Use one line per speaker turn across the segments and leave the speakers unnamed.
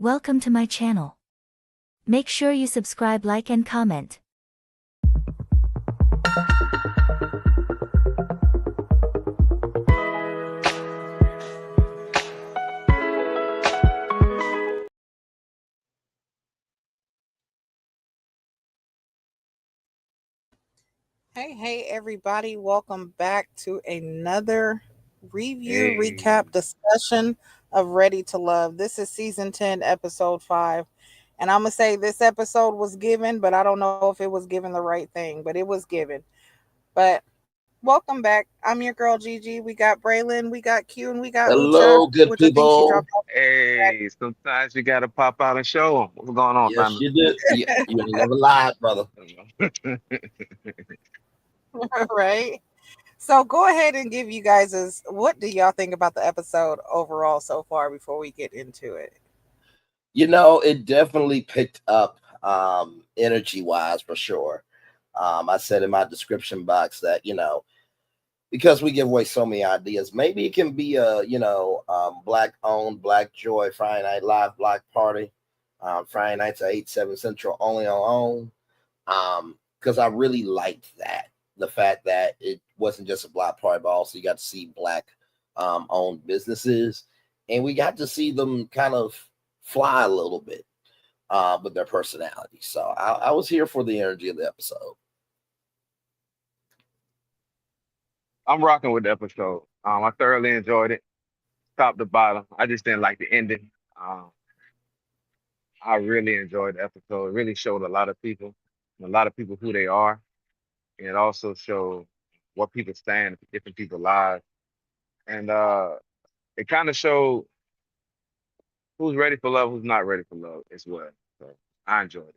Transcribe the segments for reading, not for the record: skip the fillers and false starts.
Welcome to my channel. Make sure you subscribe, like and comment.
Hey everybody, welcome back to another review
Hey,
recap discussion of Ready to Love. This is season 10, episode 5. And I'm going to say this episode was given, but I don't know if it was given the right thing, but it was given. But welcome back. I'm your girl Gigi. We got Braylon, we got Q, and we got Ucha,
Hello, good
which I think she
people.
dropped off.
hey, sometimes you gotta pop out and show 'em. What's going on,
Yes,
family?
you did. You ain't never lied, brother.
Right? So go ahead and give you guys what do y'all think about the episode overall so far before we get into it?
It definitely picked up energy wise for sure. I said in my description box that, because we give away so many ideas, maybe it can be a, black owned, Black Joy Friday Night Live Block Party. Friday nights at 8, 7 Central only on OWN. Because I really liked that. The fact that it wasn't just a block party, but also you got to see black owned businesses. And we got to see them kind of fly a little bit with their personality. So I was here for the energy of the episode.
I'm rocking with the episode. I thoroughly enjoyed it, top to bottom. I just didn't like the ending. Um, I really enjoyed the episode. It really showed a lot of people who they are, and it also showed what people stand for different people's lives, and it kind of showed who's ready for love, who's not ready for love as well. So I enjoyed it.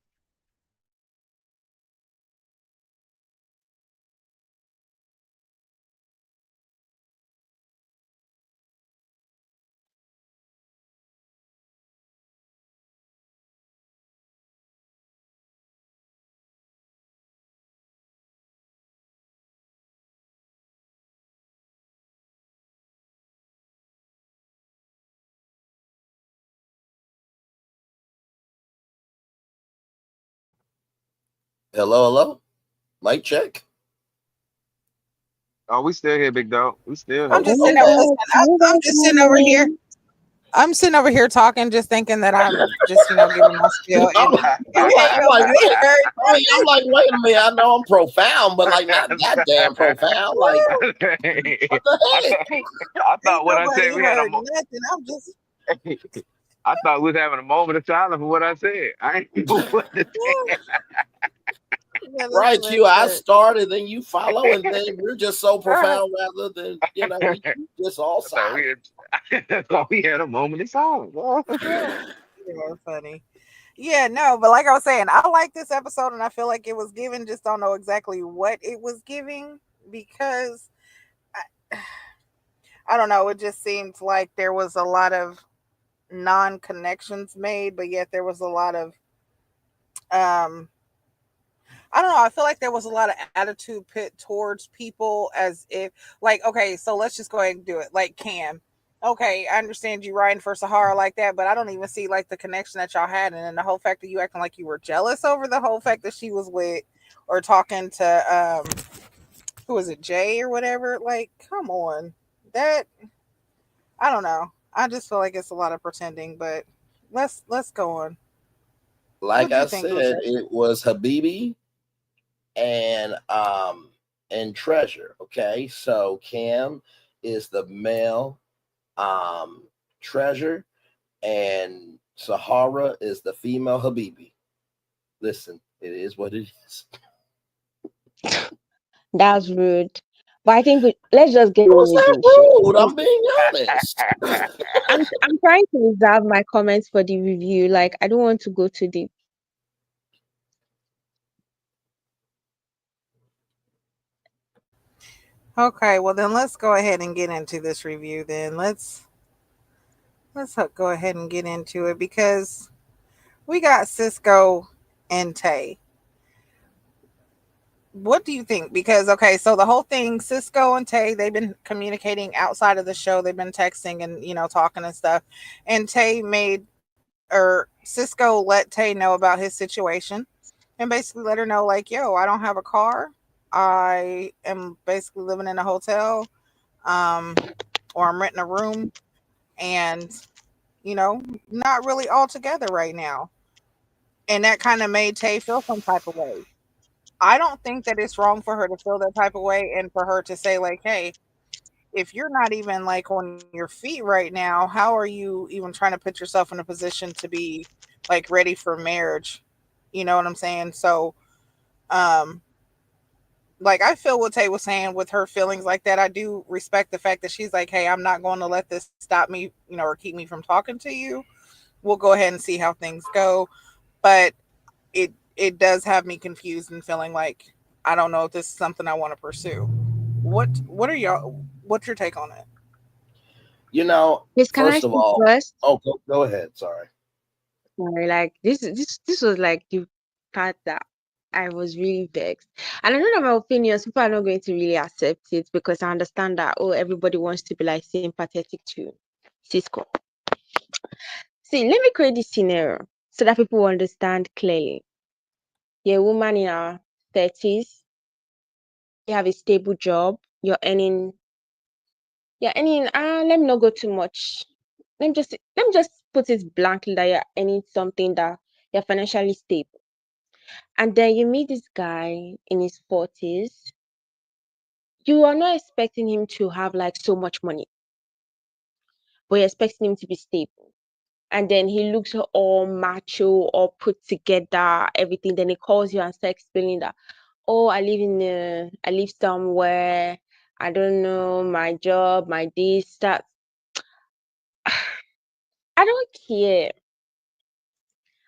Hello, hello. Mic check.
Oh, we still here, big dog. We still
I'm
here.
just
Okay.
sitting over,
Okay.
listen, I'm just sitting over here. I'm sitting over here talking, just thinking that I'm just, giving my spiel.
I'm,
And
I'm
it
like,
ain't
I'm like,
nobody
wait.
heard.
I'm like, wait a minute. I know I'm profound, but like not that damn profound. Like, what
I
the heck?
thought I
Ain't
thought what I said
nobody
we had
heard nothing. I'm just,
I thought we was having a moment of silence for what I said. I ain't know what to say.
yeah,
Right, Q. I
listen.
started, then you follow, and then we're just so profound rather than we just all
I thought we
silent.
had I thought we had a moment of silence.
Yeah, funny. Yeah, no, but like I was saying, I like this episode and I feel like it was given, just don't know exactly what it was giving because I, I don't know, it just seemed like there was a lot of non-connections made, but yet there was a lot of um I don't know, I feel like there was a lot of attitude put towards people as if like, okay, so let's just go ahead and do it. Like Cam. Okay, I understand you riding for Sahara like that, but I don't even see like the connection that y'all had, and then the whole fact that you acting like you were jealous over the whole fact that she was with or talking to who was it, Jay or whatever. Like, come on. That I don't know. I just feel like it's a lot of pretending, but let's go on.
Like
What do
I
you think, Ucha?
said, it was Habibi and Treasure. Okay, so Cam is the male um Treasure, and Sahara is the female Habibi. Listen, it is what it is.
That's rude. But I think let's just get
Was
on with
that
the show.
rude?
Because
I'm being honest.
I'm trying to reserve my comments for the review. Like I don't want to go too deep.
Okay, well then let's go ahead and get into this review. Then go ahead and get into it because we got Cisco and Tay. What do you think? Because okay, so the whole thing, Cisco and Tay, they've been communicating outside of the show. They've been texting and talking and stuff. And Tay made a or Cisco let Tay know about his situation and basically let her know, like, yo, I don't have a car. I am basically living in a hotel, um, or I'm renting a room, and not really all together right now. And that kind of made Tay feel some type of way. I don't think that it's wrong for her to feel that type of way and for her to say, like, hey, if you're not even like on your feet right now, how are you even trying to put yourself in a position to be like ready for marriage? You know what I'm saying? So, um, like I feel what Tay was saying with her feelings like that. I do respect the fact that she's like, hey, I'm not going to let this stop me, or keep me from talking to you. We'll go ahead and see how things go. But it does have me confused and feeling like I don't know if this is something I want to pursue. What are y'all? What's your take on it?
Please, can I
First of
speak
all,
first?
oh, go ahead. Sorry.
Sorry, like this was like the part that I was really vexed. And I know that my opinions, people are not going to really accept it because I understand that everybody wants to be like sympathetic to Cisco. See, let me create this scenario so that people will understand clearly. You're a woman in her 30s, you have a stable job, you're earning let me not go too much. Let me just put it blankly that you're earning something that you're financially stable. And then you meet this guy in his 40s. You are not expecting him to have like so much money, but you're expecting him to be stable. And then he looks all macho, all put together, everything. Then he calls you and starts explaining that, oh, I live somewhere. I don't know, my job, my this, that. I don't care.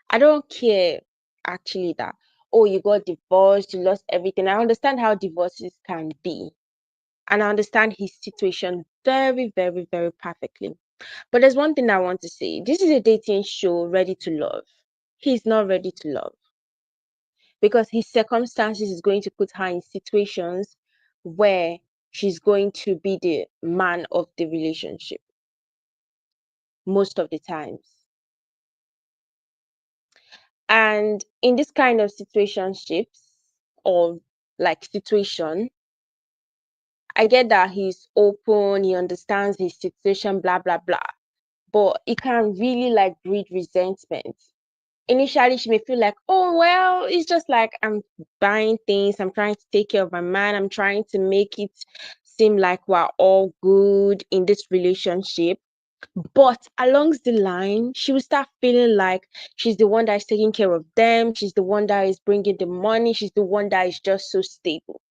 I don't care actually that, oh, you got divorced, you lost everything. I understand how divorces can be. And I understand his situation very, very, very perfectly. But there's one thing I want to say. This is a dating show, Ready to Love. He's not ready to love because his circumstances is going to put her in situations where she's going to be the man of the relationship most of the times. And in this kind of situationships or like situation, I get that he's open, he understands his situation, blah, blah, blah. But it can really like breed resentment. Initially, she may feel like, oh, well, it's just like I'm buying things, I'm trying to take care of my man, I'm trying to make it seem like we're all good in this relationship. But along the line, she will start feeling like she's the one that is taking care of them. She's the one that is bringing the money. She's the one that is just so stable.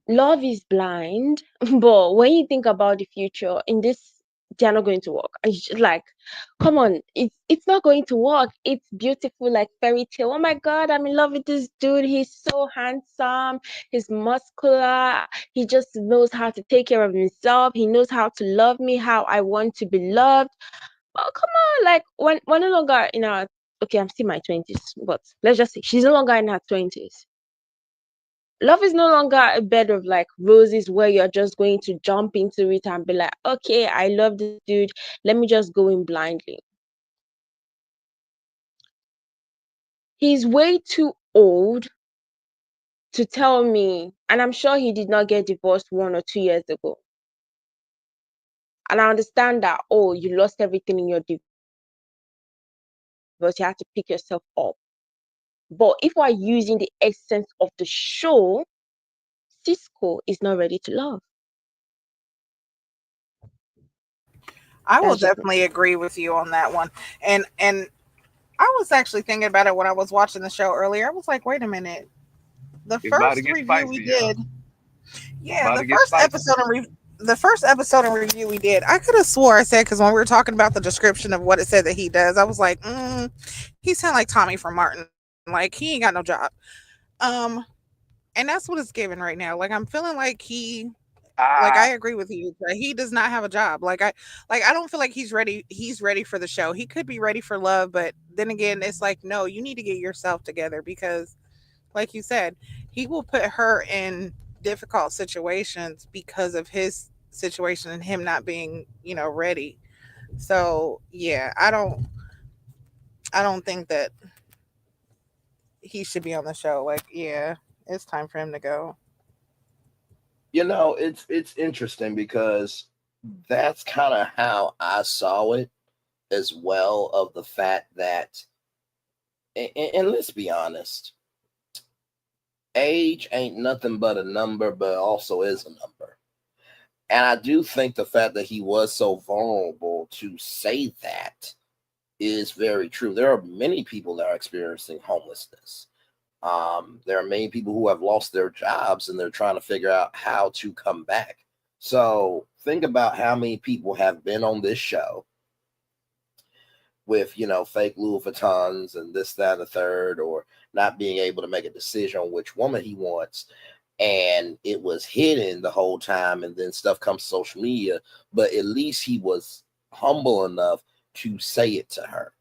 Love is blind, but when you think about the future, in this, they're not going to work. It's just like, come on, it's not going to work. It's beautiful, like fairy tale. Oh my God, I'm in love with this dude. He's so handsome. He's muscular. He just knows how to take care of himself. He knows how to love me how I want to be loved. Well, come on, like when we're no longer in our okay, I'm still in my 20s, but let's just say she's no longer in her 20s. Love is no longer a bed of like roses where you're just going to jump into it and be like, okay, I love this dude. Let me just go in blindly. He's way too old to tell me, and I'm sure he did not get divorced 1 or 2 years ago. And I understand that, oh, you lost everything in your divorce, you have to pick yourself up. But if we're using the essence of the show, Cisco is not ready to love.
I will
That's just me.
definitely agree with you on that one. And I was actually thinking about it when I was watching the show earlier. I was like, wait a minute. The
It's about to
first
get
review we
spicy, y'all.
did,
It's
yeah,
about to get spicy.
the first episode and review we did, I could have swore I said, because when we were talking about the description of what it said that he does, I was like, he sound like Tommy from Martin. Like he ain't got no job. Um, and that's what it's given right now. Like I'm feeling like I
Ah,
agree with you that he does not have a job. I don't feel like he's ready. He's ready for the show. He could be ready for love, but then again, it's like no, you need to get yourself together because, like you said, he will put her in difficult situations because of his situation and him not being ready. So yeah, I don't. I don't think that he should be on the show. Like, yeah, it's time for him to go.
It's interesting because that's kind of how I saw it as well. Of the fact that, and let's be honest, age ain't nothing but a number, but also is a number. And I do think the fact that he was so vulnerable to say that is very true. There are many people that are experiencing homelessness. There are many people who have lost their jobs and they're trying to figure out how to come back. So think about how many people have been on this show with, fake Louis Vuittons and this, that, and the third, or not being able to make a decision on which woman he wants. And it was hidden the whole time. And then stuff comes to social media, but at least he was humble enough to say it to her.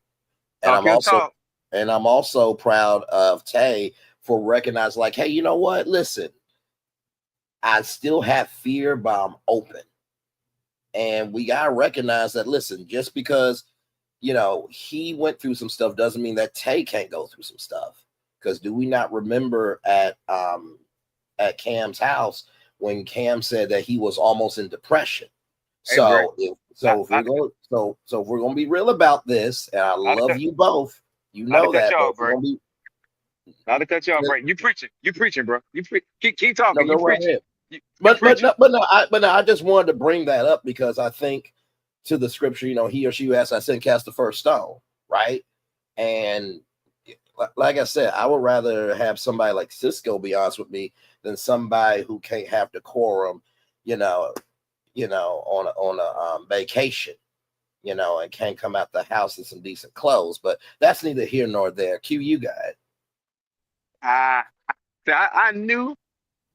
And
Talk
I'm
your
also
talk.
and I'm also proud of Tay for recognizing, like, hey, you know what? Listen, I still have fear, but I'm open. And we gotta recognize that, listen, just because he went through some stuff doesn't mean that Tay can't go through some stuff. Because do we not remember at Cam's house when Cam said that he was almost in depression?
Hey, Bray.
If we're going so if we're gonna be real about this, and I
Not to
love
cut,
you both,
not to cut
that,
you
but
off,
if we're
Bray.
gonna be
Not to cut you off, Bray. You preaching, bro. Keep
no,
talking. You
go right
preaching.
ahead.
You preaching.
But no, I just wanted to bring that up because I think to the scripture, he or she who asked, I said, cast the first stone, right? And like I said, I would rather have somebody like Cisco be honest with me than somebody who can't have decorum, you know, on a vacation, and can't come out the house in some decent clothes. But that's neither here nor there. Q, you got it.
I, I knew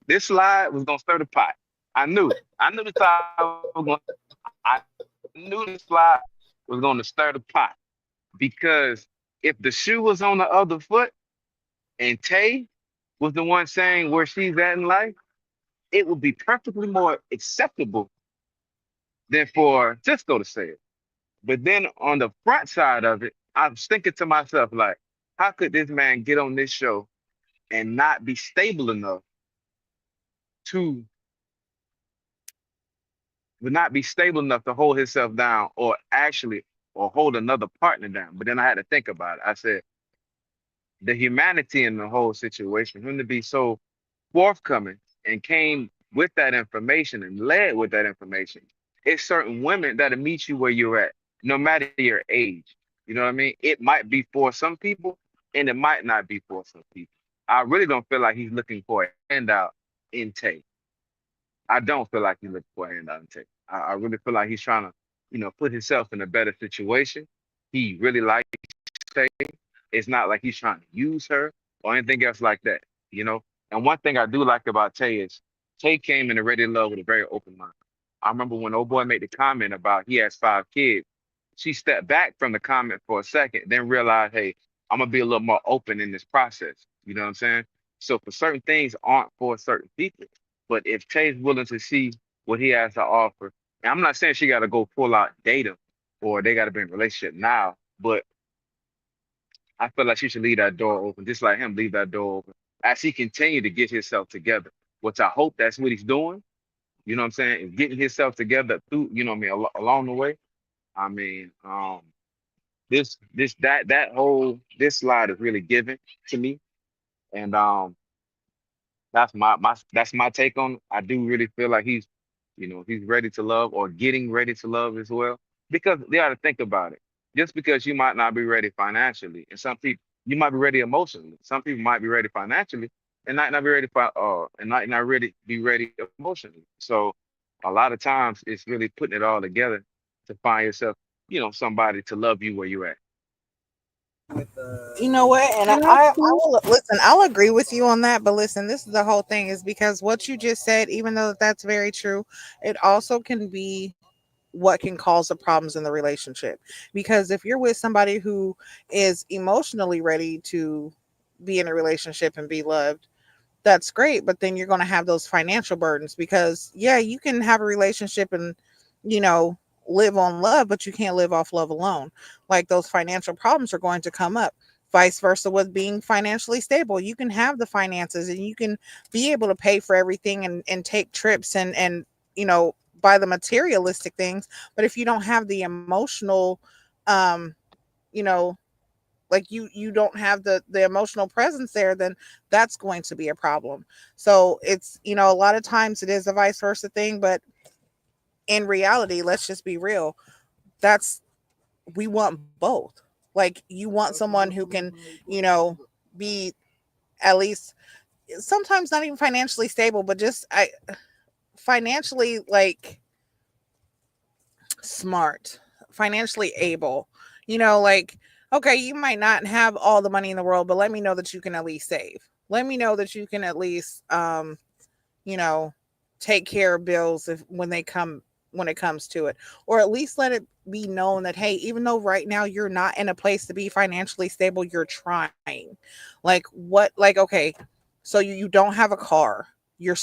this slide was gonna stir the pot. I knew it. I knew the slide was going. I knew the slide was gonna stir the pot because if the shoe was on the other foot and Tay was the one saying where she's at in life, it would be perfectly more acceptable than for Cisco to say it. But then on the front side of it, I was thinking to myself, like, how could this man get on this show and not be stable enough to hold himself down or hold another partner down? But then I had to think about it. I said, the humanity in the whole situation, him to be so forthcoming and came with that information and led with that information. It's certain women that'll meet you where you're at, no matter your age. You know what I mean? It might be for some people and it might not be for some people. I really don't feel like he's looking for a handout in Tay. I don't feel like he's looking for a handout in Tay. I really feel like he's trying to, put himself in a better situation. He really likes Tay. It's not like he's trying to use her or anything else like that, you know. And one thing I do like about Tay is Tay came into Ready to Love with a very open mind. I remember when old boy made the comment about he has 5 kids, she stepped back from the comment for a second, then realized, hey, I'm gonna be a little more open in this process. You know what I'm saying? So for certain things aren't for certain people. But if Tay's willing to see what he has to offer, and I'm not saying she gotta go full out date him or they gotta be in a relationship now, but I feel like she should leave that door open, just like him, leave that door open as he continue to get himself together. Which I hope that's what he's doing. You know what I'm saying? Is getting himself together through, you know what I mean, along the way. I mean, that whole this slide is really given to me, and that's my take on it. I do really feel like he's ready to love or getting ready to love as well. Because they ought to think about it. Just because you might not be ready financially, and some people you might be ready emotionally. Some people might be ready financially and not be ready for and not ready be ready emotionally. So a lot of times it's really putting it all together to find yourself, somebody to love you where you're at.
You know what? And
And I
I
think
will listen. I'll agree with you on that. But listen, this is the whole thing is because what you just said, even though that's very true, it also can be what can cause the problems in the relationship. Because if you're with somebody who is emotionally ready to be in a relationship and be loved, that's great. But then you're going to have those financial burdens because, yeah, you can have a relationship and, you know, live on love, but you can't live off love alone. Like those financial problems are going to come up. Vice versa with being financially stable. You can have the finances and you can be able to pay for everything and take trips and you know buy the materialistic things. But if you don't have the emotional, um, you know, like you don't have the emotional presence there, then that's going to be a problem. So it's, you know, a lot of times it is a vice versa thing, but in reality, let's just be real. That's we want both. Like you want someone who can, you know, be at least sometimes not even financially stable, but just I financially like smart, financially able. You know, like okay, you might not have all the money in the world, but let me know that you can at least save. Let me know that you can at least you know, take care of bills if when it comes to it. Or at least let it be known that hey, even though right now you're not in a place to be financially stable, you're trying. Like what like okay, so you don't have a car. You're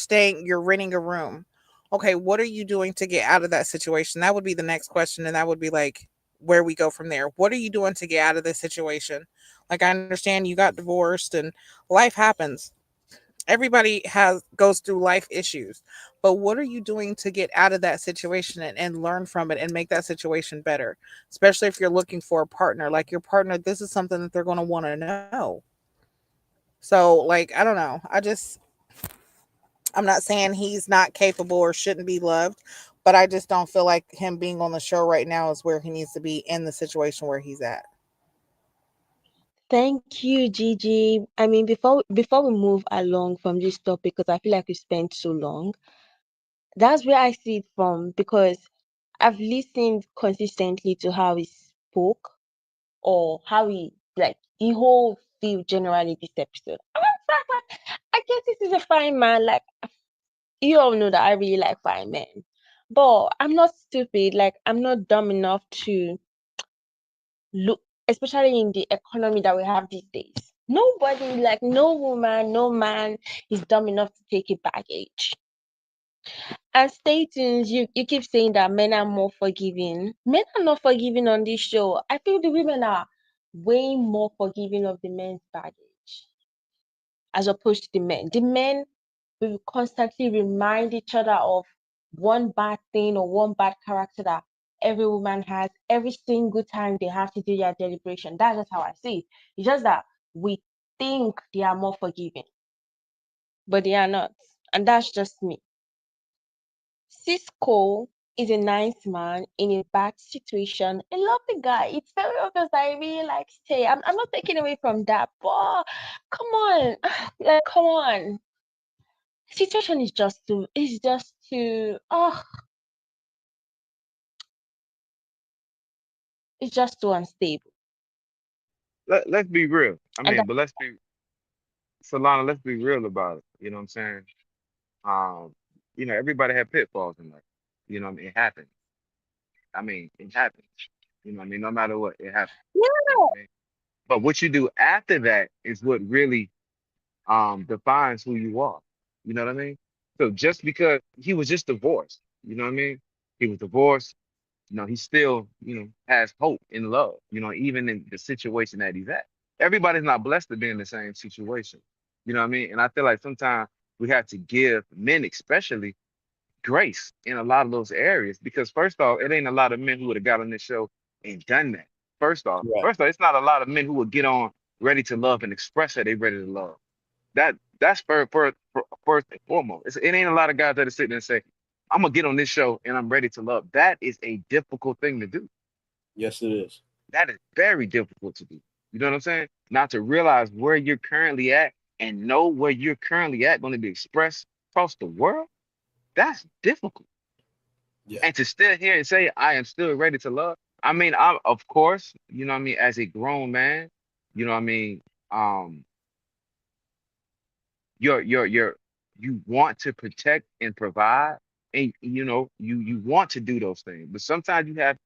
renting a room. Okay, what are you doing to get out of that situation? That would be the next question, and that would be like where we go from there. What are you doing to get out of this situation? Like I understand you got divorced and life happens. Everybody has goes through life issues, but what are you doing to get out of that situation and learn from it and make that situation better, especially if you're looking for a partner? Like your partner, this is something that they're going to want to know. So like I don't know, I'm not saying he's not capable or shouldn't be loved, but I just don't feel like him being on the show right now is where he needs to be in the situation where he's at.
Thank you, Gigi. I mean, before we move along from this topic, because I feel like we spent so long, that's where I see it from because I've listened consistently to how he spoke or how he like the whole feel generally this episode. I guess this is a fine man. Like you all know that I really like fine men. But I'm not stupid, like I'm not dumb enough to look, especially in the economy that we have these days. Nobody, like no woman, no man is dumb enough to take a baggage. And stay tuned, you keep saying that men are more forgiving. Men are not forgiving on this show. I feel the women are way more forgiving of the men's baggage as opposed to the men. The men will constantly remind each other of one bad thing or one bad character that every woman has every single time they have to do their deliberation. That's just how I see it. It's just that we think they are more forgiving, but they are not. And that's just me. Cisco is a nice man in a bad situation, a lovely guy. It's very obvious that I really like Stay. I'm not taking away from that, but come on, like, come on. Situation is it's just too unstable.
Let's be real. I
And
mean, but let's be Solana, let's be real about it. You know what I'm saying? Um, everybody had pitfalls in life. You know what I mean? It happens. I mean, it happens. You know what I mean? No matter what, it happens. You know
yeah,
what I mean? But what you do after that is what really defines who you are. You know what I mean? So just because he was just divorced, you know what I mean? He was divorced, he still, has hope in love, even in the situation that he's at. Everybody's not blessed to be in the same situation. You know what I mean? And I feel like sometimes we have to give men, especially, grace in a lot of those areas because first off, it ain't a lot of men who would have got on this show and done that. First off,
Right.
first off, it's not a lot of men who would get on ready to love and express that they ready to love. That's first and foremost. It ain't a lot of guys that are sitting there and say, "I'm gonna get on this show and I'm ready to love." That is a difficult thing to do.
Yes, it is.
That is very difficult to do. You know what I'm saying? Not to realize where you're currently at and know where you're currently at going to be expressed across the world. That's difficult.
Yeah.
And to still hear and say, "I am still ready to love." I mean, I of course, you know what I mean, as a grown man, you know what I mean. Um, you're you want to protect and provide and you want to do those things, but sometimes you have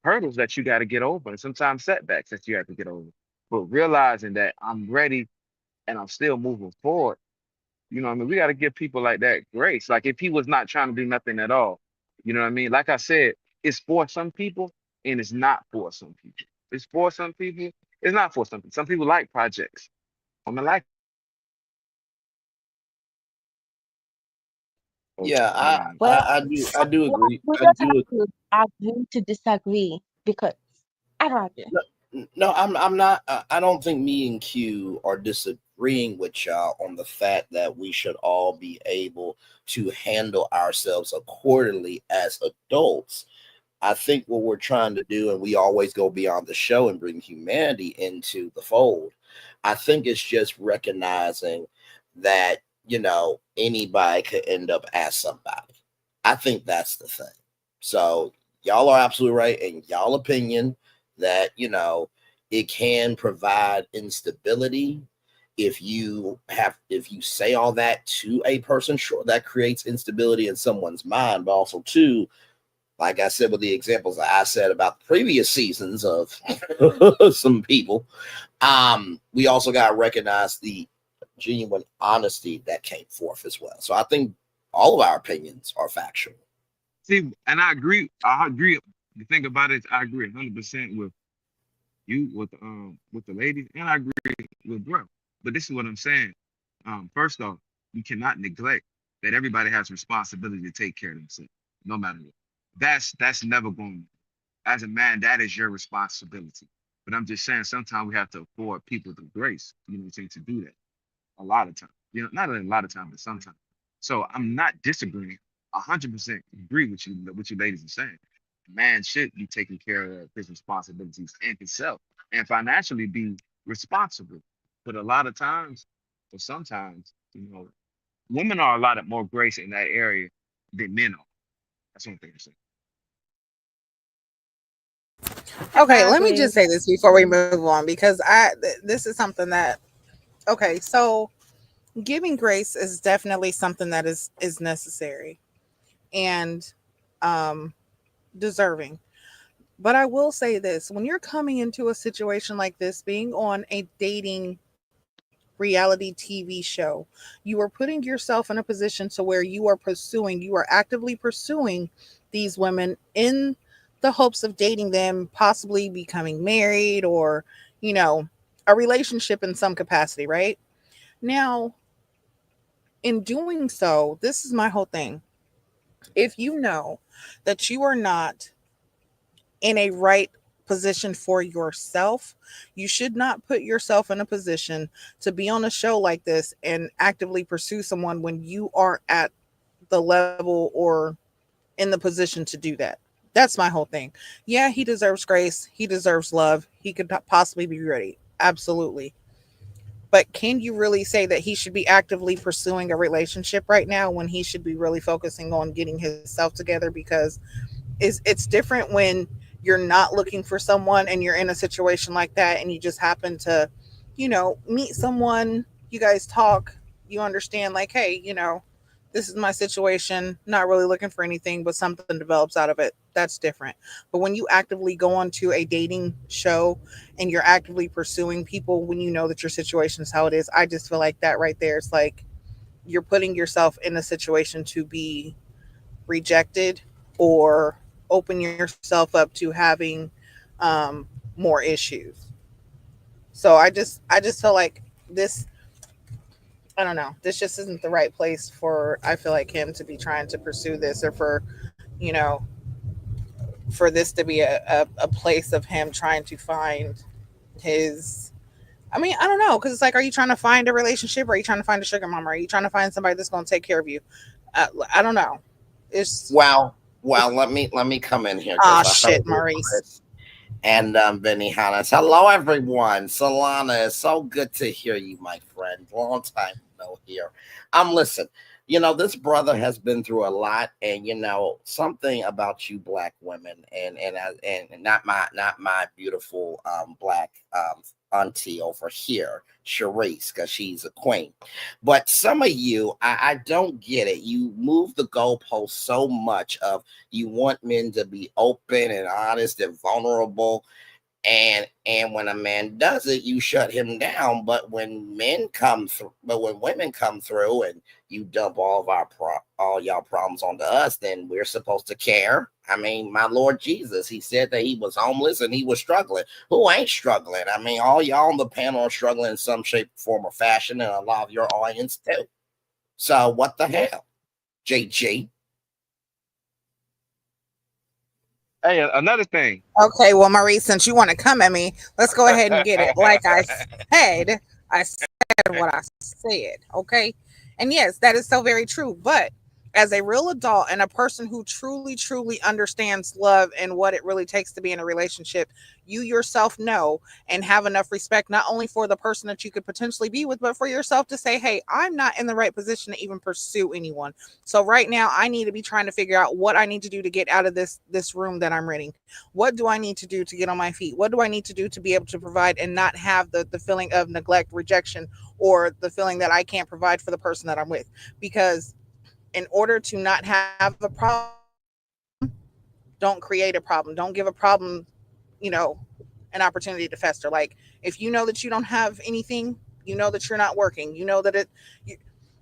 hurdles that you got to get over and sometimes setbacks that you have to get over, but realizing that I'm ready and I'm still moving forward. I mean, we got to give people like that grace. Like if he was not trying to do nothing at all, you know what I mean, like I said, It's for some people and it's not for some people. It's for some people. It's not for some people. Some people like projects. Women like it.
Yeah,
Well,
I do agree.
we
I
just
do.
have to agree to disagree because I don't agree.
No, I'm not. I don't think me and Q are disagreeing with y'all on the fact that we should all be able to handle ourselves accordingly as adults. I think what we're trying to do, and we always go beyond the show and bring humanity into the fold. I think it's just recognizing that, anybody could end up as somebody. I think that's the thing. So y'all are absolutely right in y'all opinion that, it can provide instability if you say all that to a person. Sure, that creates instability in someone's mind, but also too, like I said, with the examples that I said about the previous seasons of some people, we also got to recognize the genuine honesty that came forth as well. So I think all of our opinions are factual.
See, and I agree. I agree. The thing about it, I agree 100% with you with the ladies, and I agree with bro. But this is what I'm saying. First off, you cannot neglect that everybody has responsibility to take care of themselves, no matter what. That's never going. As a man, that is your responsibility. But I'm just saying, sometimes we have to afford people the grace, to do that. A lot of times, not a lot of times, but sometimes. So I'm not disagreeing. 100% agree with you, what you ladies are saying. Man should be taking care of his responsibilities and himself, and financially be responsible. But a lot of times, or sometimes, women are allotted more grace in that area than men are. That's one thing I'm saying.
Okay,
I
let me
agree.
just say this before we move on because this is something that okay, so giving grace is definitely something that is necessary and um deserving. But I will say this, when you're coming into a situation like this, being on a dating reality TV show, you are putting yourself in a position to where you are actively pursuing these women in the hopes of dating them, possibly becoming married or, you know, a relationship in some capacity, right? Now, in doing so, this is my whole thing. If you know that you are not in a right position for yourself, you should not put yourself in a position to be on a show like this and actively pursue someone when you are at the level or in the position to do that. That's my whole thing. Yeah, he deserves grace. He deserves love. He could possibly be ready. Absolutely. But can you really say that he should be actively pursuing a relationship right now when he should be really focusing on getting himself together? Because it's different when you're not looking for someone and you're in a situation like that and you just happen to, meet someone, you guys talk, you understand like, hey, this is my situation, not really looking for anything, but something develops out of it. That's different. But when you actively go onto a dating show and you're actively pursuing people when you know that your situation is how it is, I just feel like that right there is like you're putting yourself in a situation to be rejected or open yourself up to having um, more issues. So I just feel like this. I don't know. This just isn't the right place for. I feel like him to be trying to pursue this, or for you know, for this to be a place of him trying to find his. I mean, I don't know, because it's like, are you trying to find a relationship? Or are you trying to find a sugar mama? Are you trying to find somebody that's going to take care of you? I don't know. It's
Well, let me come in here
ah
because I heard
shit, Maurice.
Chris and Benny Hannes. Hello, everyone. Solana, it's so good to hear you, my friend. Long time no hear. Listen. This brother has been through a lot, and something about you, black women, and not my beautiful black auntie over here, Charisse, because she's a queen. But some of you, I don't get it. You move the goalpost so much of you want men to be open and honest and vulnerable. And when a man does it, you shut him down. But when women come through and you dump all y'all problems onto us, then we're supposed to care. I mean, my Lord Jesus, he said that he was homeless and he was struggling. Who ain't struggling? I mean, all y'all on the panel are struggling in some shape, form, or fashion, and a lot of your audience too. So what the hell, JG?
Hey, another thing.
Okay, well, Marie, since you want to come at me, let's go ahead and get it. Like I said what I said, okay? And yes, that is so very true. But as a real adult and a person who truly, truly understands love and what it really takes to be in a relationship, you yourself know and have enough respect, not only for the person that you could potentially be with, but for yourself to say, hey, I'm not in the right position to even pursue anyone. So right now I need to be trying to figure out what I need to do to get out of this room that I'm renting. What do I need to do to get on my feet? What do I need to do to be able to provide and not have the feeling of neglect, rejection, or the feeling that I can't provide for the person that I'm with? Because in order to not have a problem, don't create a problem. Don't give a problem, you know, an opportunity to fester. Like if you know that you don't have anything, you know that you're not working, you know that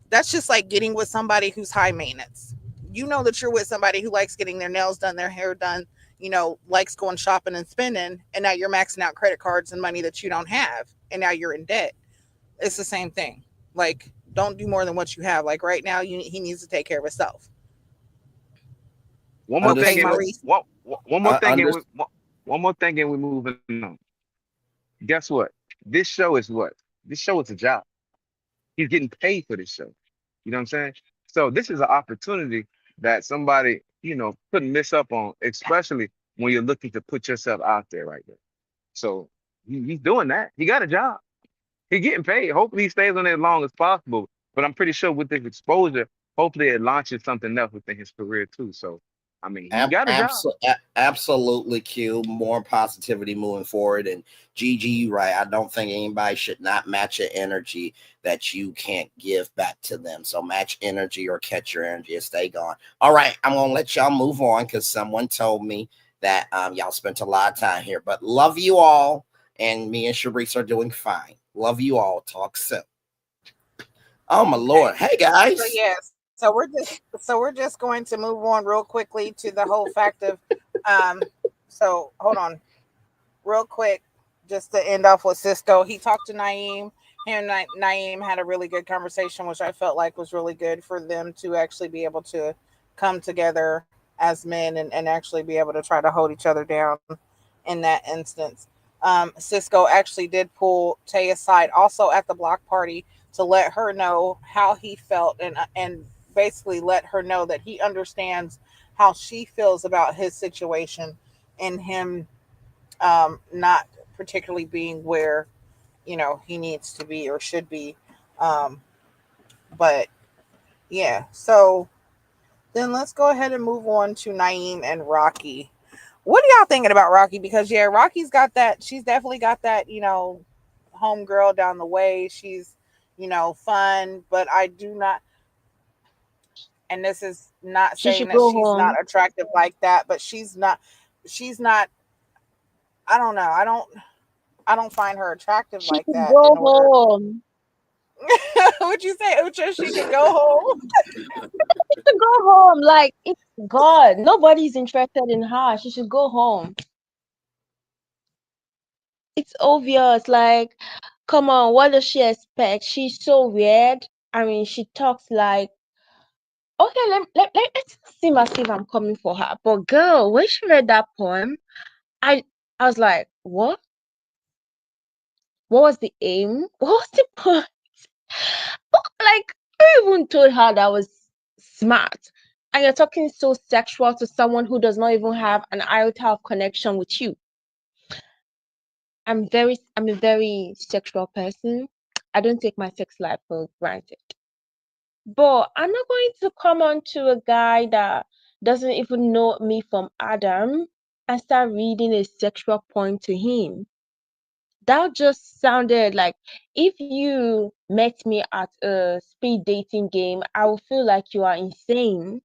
that's just like getting with somebody who's high maintenance. You know that you're with somebody who likes getting their nails done, their hair done, likes going shopping and spending, and now you're maxing out credit cards and money that you don't have, and now you're in debt. It's the same thing. Like, don't do more than what you have. Like right now, he needs to take care of himself.
One more
Okay,
thing, and
Understood.
Maurice.
one more thing, and
Under,
one more thing, and we're moving on. Guess what? This show is what? This show is a job. He's getting paid for this show. You know what I'm saying? So this is an opportunity that somebody, couldn't miss up on, especially when you're looking to put yourself out there right there. So he's doing that. He got a job. He's getting paid. Hopefully he stays on there as long as possible. But I'm pretty sure with this exposure, hopefully it launches something else within his career too. So I mean, he got a job.
Absolutely, Q. More positivity moving forward. And Gigi, you right. I don't think anybody should not match your energy that you can't give back to them. So match energy or catch your energy and stay gone. All right, I'm gonna let y'all move on because someone told me that y'all spent a lot of time here. But love you all, and me and Sharice are doing fine. Love you all. Talk soon. Oh my
Okay.
Lord. Hey
So
guys.
yes, so we're just going to move on real quickly to the whole fact of so hold on real quick, just to end off with Cisco. He talked to Naeem. Him and Naeem had a really good conversation, which I felt like was really good for them to actually be able to come together as men and actually be able to try to hold each other down in that instance. Cisco actually did pull Tay aside also at the block party to let her know how he felt and basically let her know that he understands how she feels about his situation and him not particularly being where he needs to be or should be. Um, but yeah, so then let's go ahead and move on to Naeem and Rocky. What are y'all thinking about Rocky? Because yeah, Rocky's got that. She's definitely got that. Homegirl down the way. She's fun, but I do not. And this is not
She
saying
should
that
go
she's not
home.
attractive like that, but she's not. She's not. I don't know. I don't find her attractive
She
like
should
that.
go
In order,
home.
would you say Ucha she could go home?
She should go home. Like it's God. Nobody's interested in her. She should go home. It's obvious. Like, come on, what does she expect? She's so weird. I mean, she talks like, okay, let's seem as if I'm coming for her. But girl, when she read that poem, I I was like, what? What was the aim? What was the point? Like, I even told her that I was smart. And you're talking so sexual to someone who does not even have an iota of connection with you. I'm a very sexual person. I don't take my sex life for granted. But I'm not going to come on to a guy that doesn't even know me from Adam and start reading a sexual poem to him. That just sounded like if you met me at a speed dating game, I would feel like you are insane.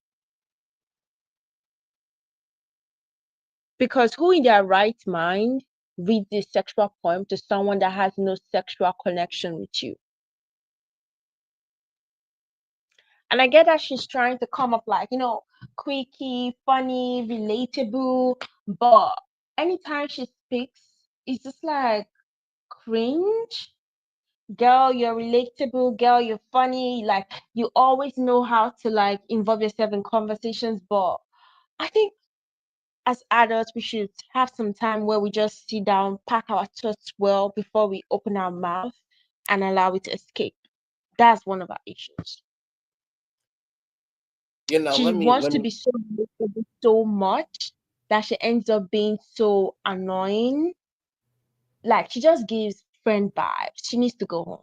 Because who in their right mind read this sexual poem to someone that has no sexual connection with you. And I get that she's trying to come up like, quirky, funny, relatable, but anytime she speaks, it's just like cringe. Girl, you're relatable, girl, you're funny, like you always know how to like involve yourself in conversations, but I think as adults we should have some time where we just sit down, pack our thoughts well before we open our mouth and allow it to escape. That's one of our issues. She
Let me
wants
let
to
me
be so relatable so much that she ends up being so annoying. Like she just gives friend vibes. She needs to go home.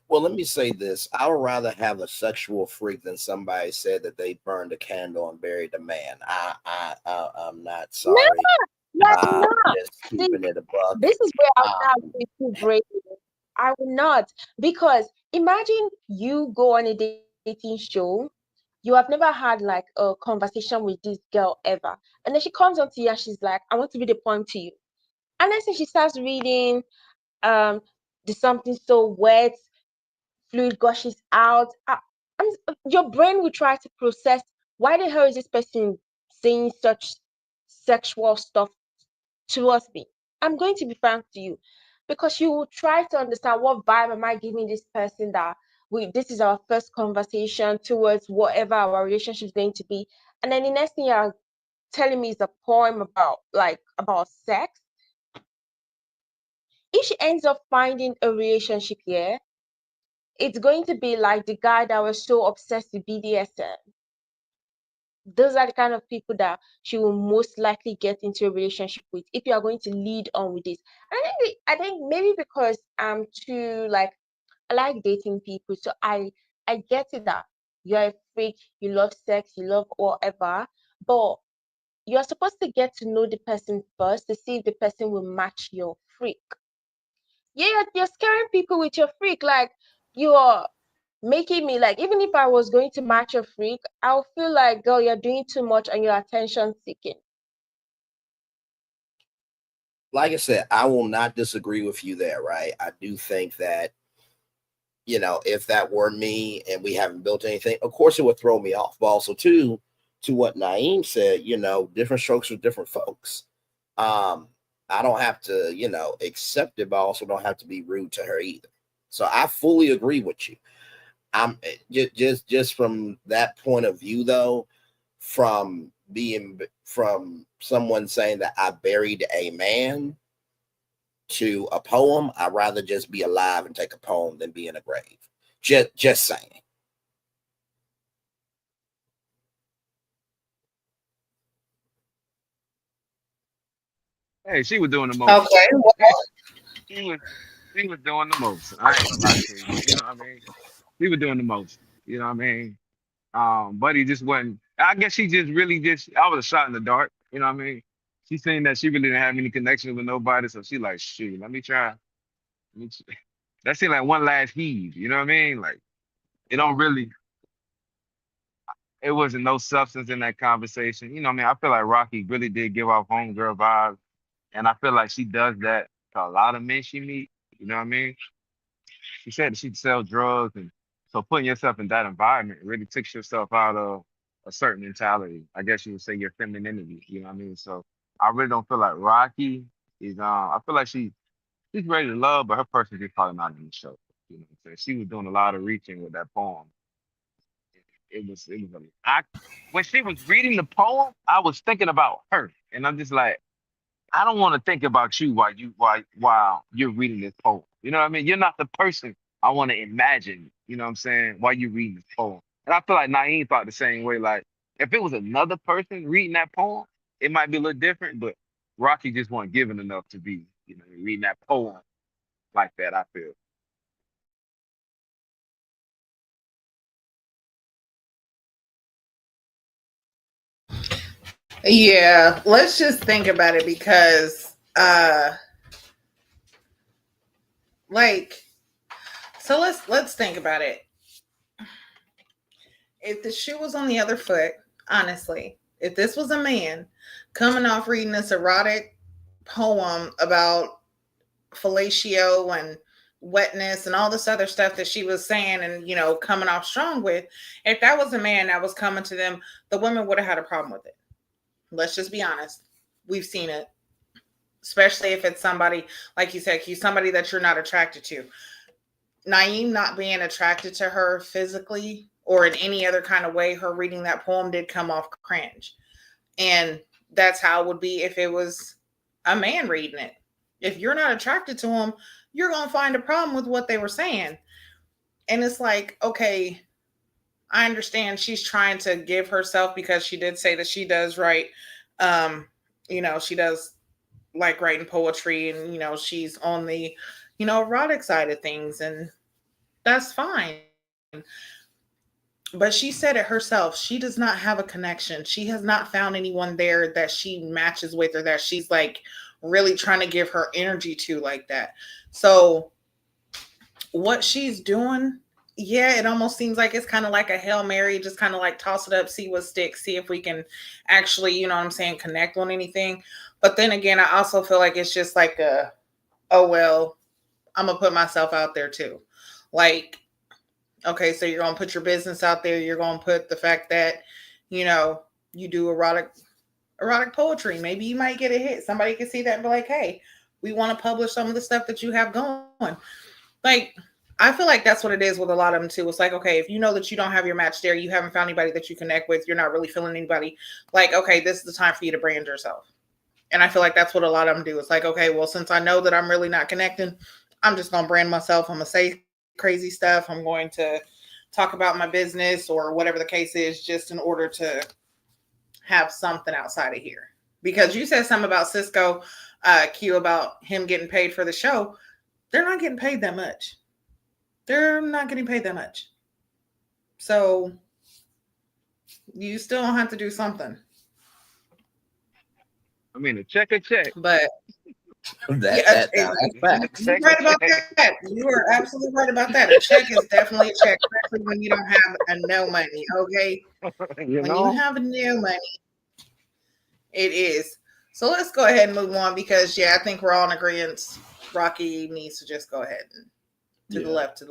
well, let me say this. I would rather have a sexual freak than somebody said that they burned a candle and buried a man. I'm not
No,
sorry.
like not.
Just
See,
keeping it a buck.
this is where I would not
Um,
be too brave. I will not. Because imagine you go on a dating show, you have never had like a conversation with this girl ever. And then she comes on to you and she's like, I want to read a poem to you. And then she starts reading um the something so wet, fluid gushes out. And your brain will try to process why the hell is this person saying such sexual stuff towards me. I'm going to be frank to you because you will try to understand what vibe am I giving this person that this is our first conversation towards whatever our relationship is going to be. And then the next thing you're telling me is a poem about sex. If she ends up finding a relationship here, it's going to be like the guy that was so obsessed with BDSM. Those are the kind of people that she will most likely get into a relationship with if you are going to lead on with this. And I think maybe because I'm too like I like dating people, so I get it that you're a freak, you love sex, you love whatever, but you're supposed to get to know the person first to see if the person will match your freak. Yeah, you're scaring people with your freak. Like you're making me like even if I was going to match a freak, I'll feel like girl, you're doing too much and you're attention seeking.
like I said, I will not disagree with you there, right? I do think that, if that were me and we haven't built anything, of course it would throw me off. But also too, to what Naeem said, different strokes for different folks. Um, I don't have to, accept it, but I also don't have to be rude to her either. So I fully agree with you. I'm just from that point of view though, from someone saying that I buried a man to a poem, I'd rather just be alive and take a poem than be in a grave. Just saying.
Hey, she was doing the most.
Okay.
She was she was doing the most. I ain't gonna lie to you. You know what I mean? She was doing the most. You know what I mean? Buddy just wasn't. I guess she just really just. I was a shot in the dark. You know what I mean? She saying that she really didn't have any connection with nobody, so she like, shoot, let me try. That seemed like one last heave. You know what I mean? Like it don't really. It wasn't no substance in that conversation. You know what I mean? I feel like Rocky really did give off homegirl vibes, and I feel like she does that to a lot of men she meet. You know what I mean? She said that she'd sell drugs, and so putting yourself in that environment really takes yourself out of a certain mentality. I guess you would say your femininity. You know what I mean? So I really don't feel like Rocky is. I feel like she's ready to love, but her person just probably not in the show. You know what I'm saying? She was doing a lot of reaching with that poem. It was when she was reading the poem, I was thinking about her, and I'm just like, I don't want to think about you while you're reading this poem. You know what I mean? You're not the person I want to imagine. You know what I'm saying? While you're reading this poem, and I feel like Naeem thought the same way. Like if it was another person reading that poem, it might be a little different. But Rocky just wasn't given enough to be, reading that poem like that. I feel.
Yeah, let's just think about it because like so let's think about it. If the shoe was on the other foot, honestly, if this was a man coming off reading this erotic poem about fellatio and wetness and all this other stuff that she was saying and, coming off strong with, if that was a man that was coming to them, the women would have had a problem with it. Let's just be honest. We've seen it, especially if it's somebody, like you said, he's somebody that you're not attracted to. Naeem not being attracted to her physically or in any other kind of way, her reading that poem did come off cringe. And that's how it would be if it was a man reading it. If you're not attracted to him, you're going to find a problem with what they were saying. And it's like, okay, I understand she's trying to give herself, because she did say that she does write, she does like writing poetry, and, she's on the, erotic side of things, and that's fine. But she said it herself. She does not have a connection. She has not found anyone there that she matches with, or that she's like really trying to give her energy to like that. So what she's doing, yeah, it almost seems like it's kind of like a Hail Mary, just kind of like toss it up, see what sticks, see if we can actually, connect on anything. But then again, I also feel like it's just like oh, well, I'm going to put myself out there too. Like, okay, so you're going to put your business out there. You're going to put the fact that, you do erotic poetry. Maybe you might get a hit. Somebody can see that and be like, hey, we want to publish some of the stuff that you have going. Like, I feel like that's what it is with a lot of them too. It's like, okay, if you know that you don't have your match there, you haven't found anybody that you connect with, you're not really feeling anybody, like, okay, this is the time for you to brand yourself. And I feel like that's what a lot of them do. It's like, okay, well, since I know that I'm really not connecting, I'm just going to brand myself. I'm going to say crazy stuff. I'm going to talk about my business or whatever the case is, just in order to have something outside of here. Because you said something about Cisco, Q, about him getting paid for the show. They're not getting paid that much. They're not getting paid that much. So you still don't have to do something.
I mean, a check.
But
That's facts.
you're right about that. You are absolutely right about that. A check is definitely a check, especially when you don't have no money. Okay, when you have no money, it is. So let's go ahead and move on, because I think we're all in agreement. Rocky needs to just go ahead and to the left.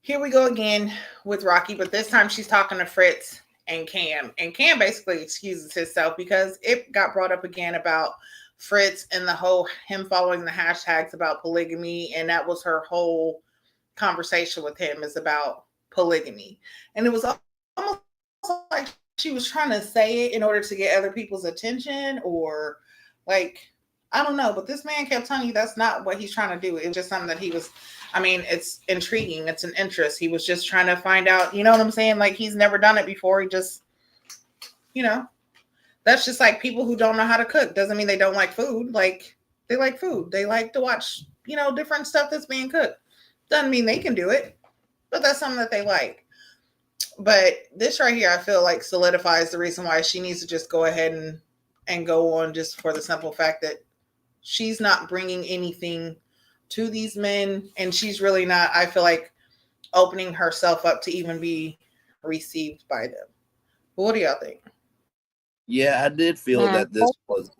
Here we go again with Rocky, but this time she's talking to Fritz and Cam. And Cam basically excuses himself because it got brought up again about Fritz and the whole him following the hashtags about polygamy. And that was her whole conversation with him, is about polygamy. And it was almost like she was trying to say it in order to get other people's attention, or like, I don't know. But this man kept telling you that's not what he's trying to do. It was just something that he was, it's intriguing. It's an interest. He was just trying to find out, you know what I'm saying? Like, he's never done it before. He just, that's just like people who don't know how to cook. Doesn't mean they don't like food. Like, they like food. They like to watch, different stuff that's being cooked. Doesn't mean they can do it, but that's something that they like. But this right here, I feel like solidifies the reason why she needs to just go ahead and go on, just for the simple fact that she's not bringing anything to these men, and she's really not, I feel like, opening herself up to even be received by them. But what do y'all think?
Yeah, I did feel that this was.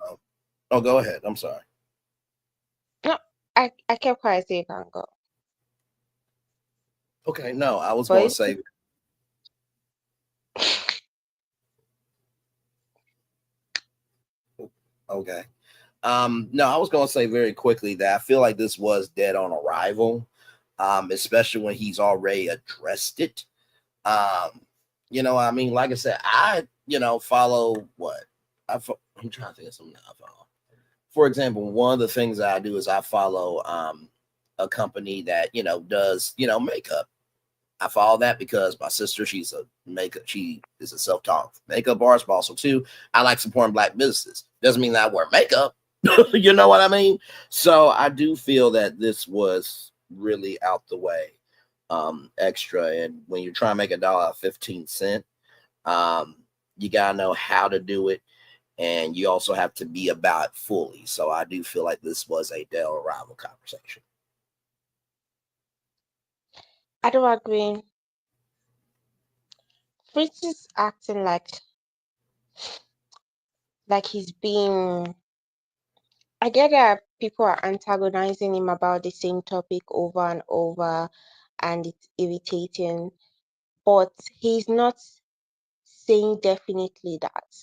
Oh, go ahead. I'm sorry.
No, I kept quiet so you can go.
Okay, no, I was going to say. Okay. No, I was going to say very quickly that I feel like this was dead on arrival, especially when he's already addressed it. Like I said, I follow what I'm trying to think of something I follow. For example, one of the things that I do is I follow a company that does makeup. I follow that because my sister, she is a self-taught makeup artist, but also too, I like supporting Black businesses. Doesn't mean that I wear makeup. You know what I mean? So I do feel that this was really out the way, extra. And when you're trying to make $1.15, you gotta know how to do it, and you also have to be about it fully. So I do feel like this was a dead on arrival conversation.
I don't agree. Fritz is acting like he's being I get that people are antagonizing him about the same topic over and over, and it's irritating, but he's not saying definitely that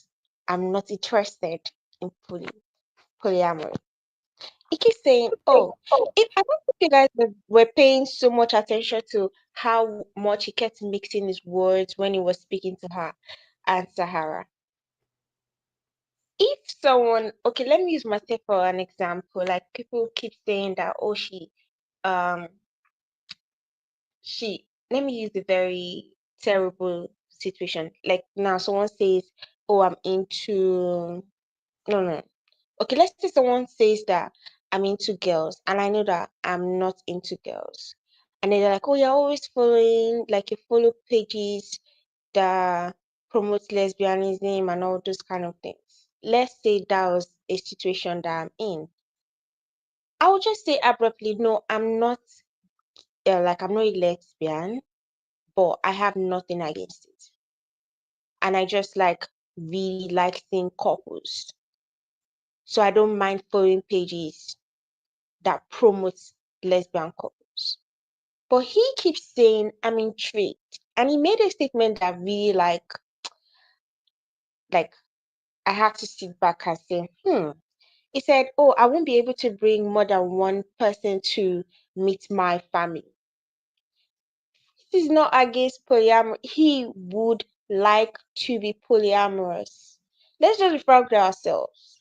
I'm not interested in polyamory. He keeps saying, "Oh, if I don't think you guys were paying so much attention to how much he kept mixing his words when he was speaking to her and Sahara. If someone, okay, let me use myself for an example. Like people keep saying that, oh, um, let me use a very terrible situation. Like now, someone says, oh, I'm into, no, no. Okay, let's say someone says that I'm into girls, and I know that I'm not into girls. And then they're like, oh, you're always following, like you follow pages that promote lesbianism and all those kind of things. Let's say that was a situation that I'm in. I would just say abruptly, no, I'm not, like, I'm not a lesbian, but I have nothing against it. And I just like really like seeing couples. So I don't mind following pages that promotes lesbian couples. But he keeps saying, I'm intrigued. And he made a statement that really like I had to sit back and say, He said, oh, I won't be able to bring more than one person to meet my family. This is not against polyamory. He would like to be polyamorous. Let's just be frank with ourselves.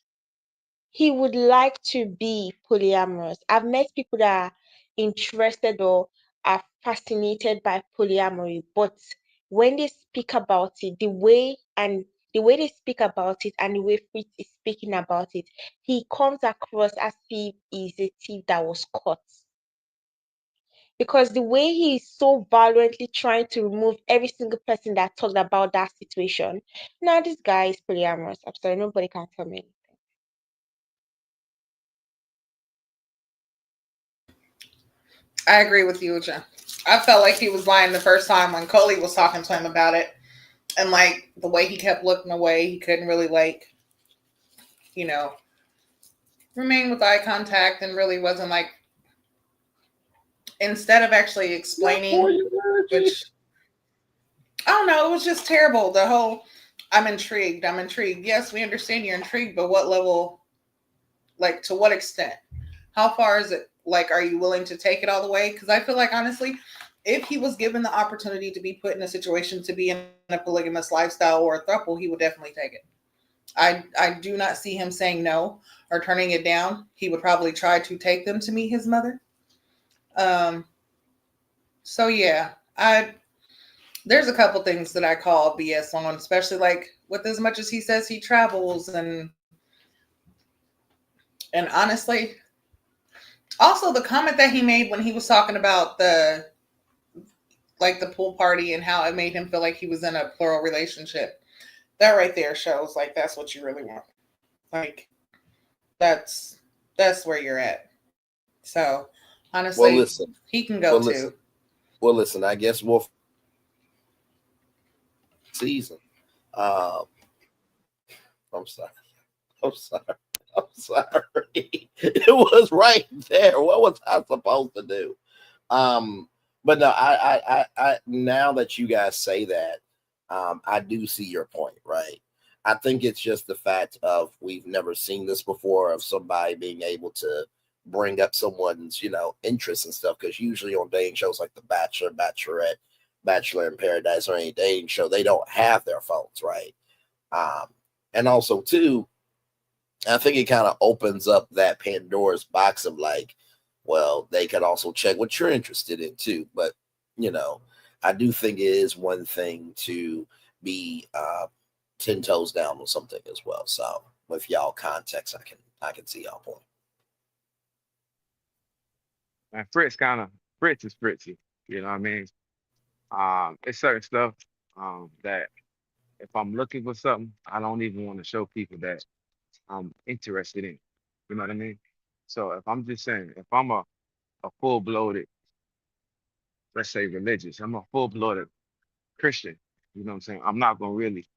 He would like to be polyamorous. I've met people that are interested or are fascinated by polyamory, but when they speak about it, the way they speak about it and the way Fritz is speaking about it, he comes across as if he's a thief that was caught. Because the way he is so violently trying to remove every single person that talked about that situation. Now this guy is polyamorous. I'm sorry, nobody can tell me.
I agree with you, Jen. I felt like he was lying the first time when Coley was talking to him about it. And like the way he kept looking away, he couldn't really like, you know, remain with eye contact and really wasn't like instead of actually explaining, which I don't know, it was just terrible. The whole I'm intrigued. I'm intrigued. Yes, we understand you're intrigued, but what level, like to what extent? How far is it? Like, are you willing to take it all the way? Because I feel like honestly, if he was given the opportunity to be put in a situation to be in a polygamous lifestyle or a throuple, he would definitely take it. I do not see him saying no or turning it down. He would probably try to take them to meet his mother. Um, so yeah, I there's a couple things that I call BS on, especially like with as much as he says he travels and honestly, also the comment that he made when he was talking about the like the pool party and how it made him feel like he was in a plural relationship. That right there shows like that's what you really want. Like that's that's where you're at. So
Well,
honestly,
listen.
he can go
Well,
too.
listen. Well, listen. I guess we'll season. Um, I'm sorry. I'm sorry. I'm sorry. It was right there. What was I supposed to do? Um, but no, now that you guys say that, I do see your point, right? I think it's just the fact of we've never seen this before of somebody being able to bring up someone's, interest and stuff. Because usually on dating shows like The Bachelor, Bachelorette, Bachelor in Paradise, or any dating show, they don't have their phones, right? Um, and also too, I think it kind of opens up that Pandora's box of like, well, they could also check what you're interested in too. But you know, I do think it is one thing to be 10 toes down on something as well. So with y'all context, I can see y'all point.
And Fritz is Fritzy. You know what I mean? It's certain stuff that if I'm looking for something, I don't even want to show people that I'm interested in. You know what I mean? So if I'm just saying, if I'm a full blooded, let's say religious, I'm a full blooded Christian. You know what I'm saying? I'm not gonna really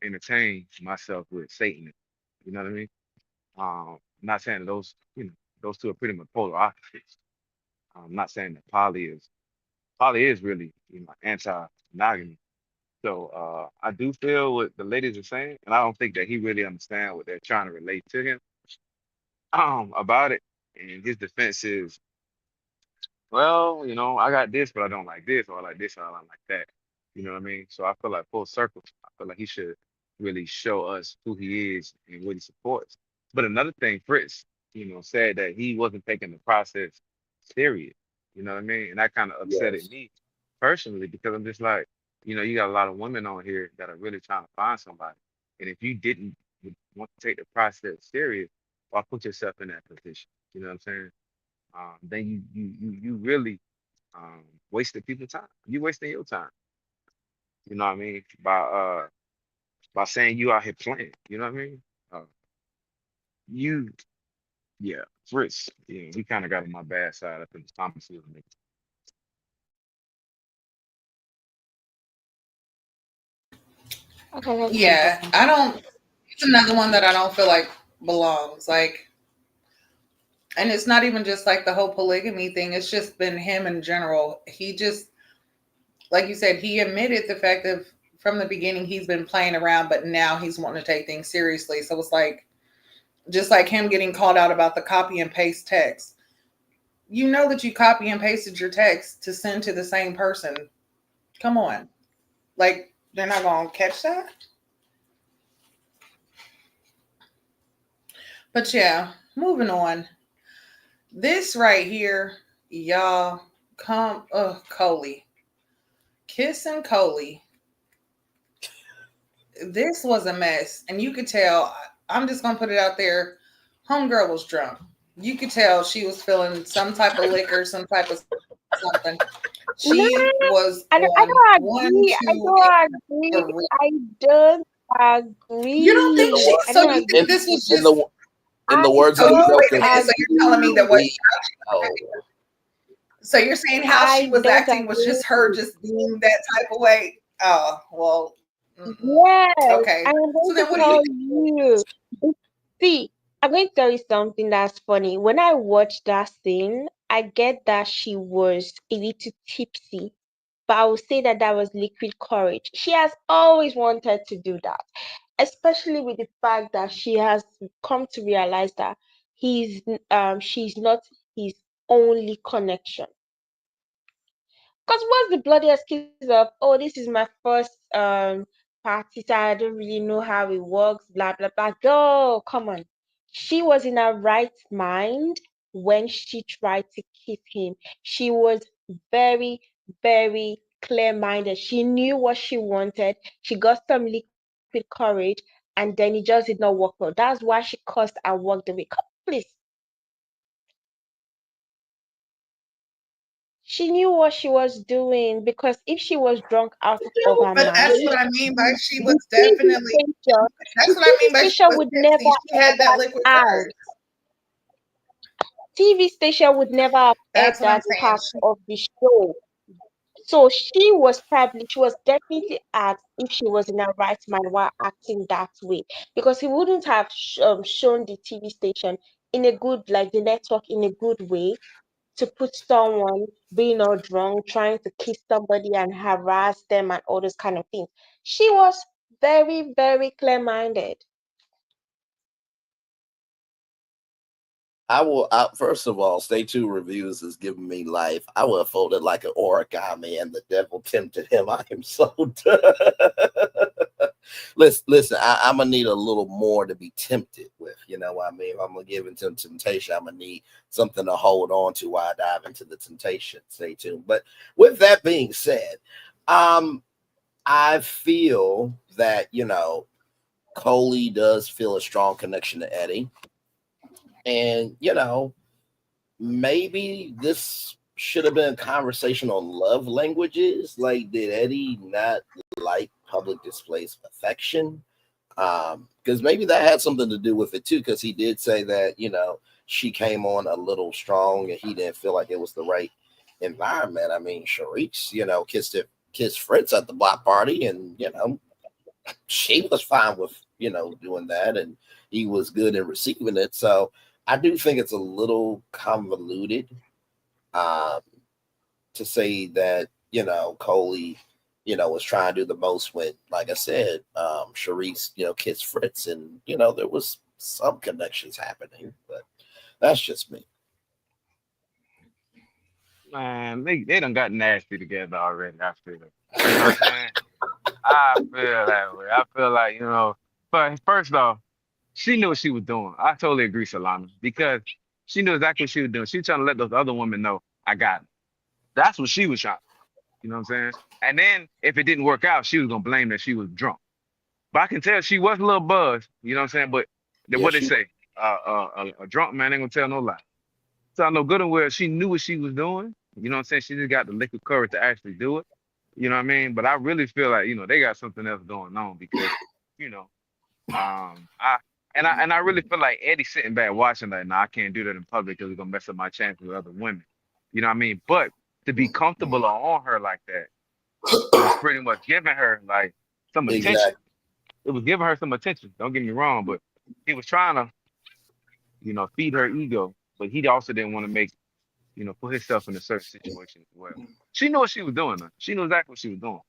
entertain myself with Satan. You know what I mean? I'm not saying that those two are pretty much polar opposites. I'm not saying that poly is really anti-monogamy. So I do feel what the ladies are saying, and I don't think that he really understands what they're trying to relate to him about it. And his defense is, well, I got this, but I don't like this, or I like this, or I don't like that. You know what I mean? So I feel like full circle. I feel like he should really show us who he is and what he supports. But another thing, Fritz, said that he wasn't taking the process serious. You know what I mean? And that kind of upsetted
Yes.
me personally because I'm just like, you got a lot of women on here that are really trying to find somebody. And if you didn't want to take the process serious, why put yourself in that position? You know what I'm saying? Then you really wasted people's time. You wasting your time. You know what I mean? By saying you out here playing. You know what I mean? Uh, you yeah, Fritz. Yeah, he kind of got on my bad side. I think Thomas was a nigga.
Okay, let's keep
Yeah,
talking.
I don't. It's another one that I don't feel like belongs. Like, and it's not even just like the whole polygamy thing. It's just been him in general. He just, like you said, he admitted the fact that from the beginning he's been playing around, but now he's wanting to take things seriously. So it's like, just like him getting called out about the copy and paste text. You know that you copy and pasted your text to send to the same person. Come on. Like, they're not going to catch that? But yeah, moving on. This right here, y'all, Coley. Kissing Coley. This was a mess. And you could tell, I'm just going to put it out there, homegirl was drunk. You could tell she was feeling some type of liquor, some type of something.
No,
She was
I
on
don't
one,
agree. I
two,
don't agree.
three.
I don't
You don't think
agree.
she?
I
So
don't
you think
agree.
In
this was
in
just?
the in
I
the words
So
of the
you
don't
wait a
Joker,
minute. So you're telling me that what?
agree.
we oh
So you're saying how she
I
was
don't
acting was
agree.
just her just being that type of way? Oh well. Mm-mm.
Yes,
Okay.
I'm
So
going to
then what do you
tell
think?
you. See, I'm going to tell you something that's funny. When I watched that scene, I get that she was a little tipsy, but I would say that that was liquid courage. She has always wanted to do that, especially with the fact that she has come to realize that she's not his only connection. Because what's the bloody excuse of, oh, this is my first party, so I don't really know how it works, blah blah blah. Go, come on. She was in her right mind when she tried to kiss him. She was very, very clear-minded. She knew what she wanted. She got some liquid courage, and then it just did not work well. That's why she cursed and walked away. Come, please. She knew what she was doing because if she was drunk out of her
But that's
mind,
what I mean by she was
the TV
definitely.
station,
That's
the
what I
TV
mean by she
station
was
would
tipsy.
never
She
air
had that
that
liquid
out.
courage.
TV station would never have aired
That's what I'm
that
saying.
part of the show. So she was definitely asked if she was in her right mind while acting that way, because he wouldn't have shown the TV station in a good, like the network in a good way, to put someone being all drunk, trying to kiss somebody and harass them and all those kind of things. She was very, very clear-minded.
first of all, Stay Tuned Reviews has given me life. I would have folded like an origami and the devil tempted him. I am so done. Listen, I'm gonna need a little more to be tempted with. You know what I mean? If I'm gonna give into temptation, I'm gonna need something to hold on to while I dive into the temptation. Stay tuned. But with that being said, I feel that Coley does feel a strong connection to Eddie. And, maybe this should have been a conversation on love languages. Like, did Eddie not like public displays of affection? Because maybe that had something to do with it too, because he did say that, she came on a little strong and he didn't feel like it was the right environment. I mean, Sharice, kissed Fritz at the block party, and she was fine with doing that, and he was good in receiving it. So I do think it's a little convoluted um, to say that Coley, was trying to do the most when, like I said, Sharice, kissed Fritz, and there was some connections happening, but that's just me.
Man, they done got nasty together already. I feel it. You know what I'm saying? I feel that way. I feel like, but first off, she knew what she was doing. I totally agree, Solana, because she knew exactly what she was doing. She was trying to let those other women know, I got it. That's what she was trying. You know what I'm saying? And then if it didn't work out, she was gonna blame that she was drunk. But I can tell she was a little buzzed. You know what I'm saying? But
Yeah,
what they
she
say, a drunk man ain't gonna tell no lie. So I know good and well she knew what she was doing. You know what I'm saying? She just got the liquid courage to actually do it. You know what I mean? But I really feel like, they got something else going on because, you know, I I really feel like Eddie's sitting back watching that. Nah, I can't do that in public because it's gonna mess up my chances with other women. You know what I mean? But to be comfortable on her like that, it was pretty much giving her like some attention.
exactly.
It was giving her some attention. Don't get me wrong, but he was trying to, feed her ego. But he also didn't want to make, put himself in a certain situation as well. She knew what she was doing. Though. She knew exactly what she was doing.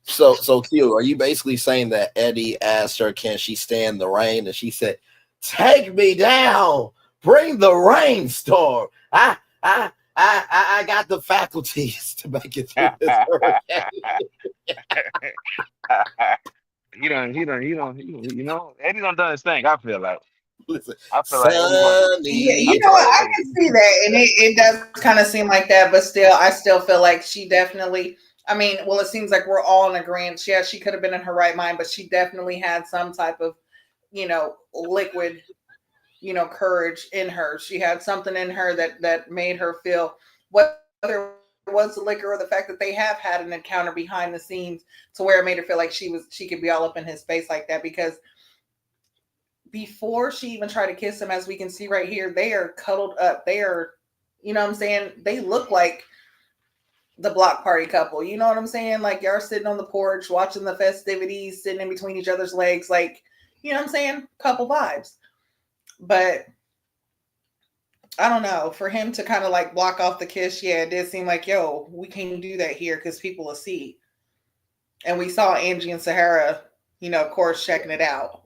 So Q, are you basically saying that Eddie asked her, "Can she stand the rain?" and she said, "Take me down, bring the rainstorm. I got the faculties to make it through this hurricane."
Eddie done his thing. I feel like.
Listen,
I feel like Eddie done.
Yeah,
I
you
sunny.
know
feel
what?
like
I
Eddie.
can see that, and it does kind of seem like that, but still, I still feel like she definitely. I mean, well, it seems like we're all in agreement. Yeah, she could have been in her right mind, but she definitely had some type of, liquid, courage in her. She had something in her that made her feel, whether it was the liquor or the fact that they have had an encounter behind the scenes, to where it made her feel like she could be all up in his face like that. Because before she even tried to kiss him, as we can see right here, they are cuddled up. They are, what I'm saying? They look like the block party couple. You know what I'm saying? Like y'all sitting on the porch watching the festivities, sitting in between each other's legs, like, what I'm saying? Couple vibes. But I don't know. For him to kind of like block off the kiss, yeah, it did seem like, yo, we can't do that here because people will see. And we saw Angie and Sahara, of course, checking it out.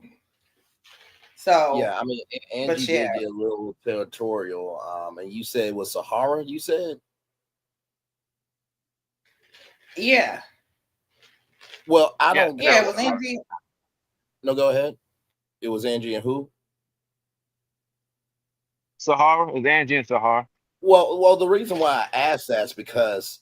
So,
Yeah, I mean, Angie
but yeah,
did get a little territorial. And you said it was Sahara. You said,
yeah,
well, I
Yeah,
don't
that
yeah,
get.
it
was
was
Sahara.
Angie.
No, go ahead. It was Angie and who?
Sahara is Angie and Sahara.
Well, the reason why I asked that is because,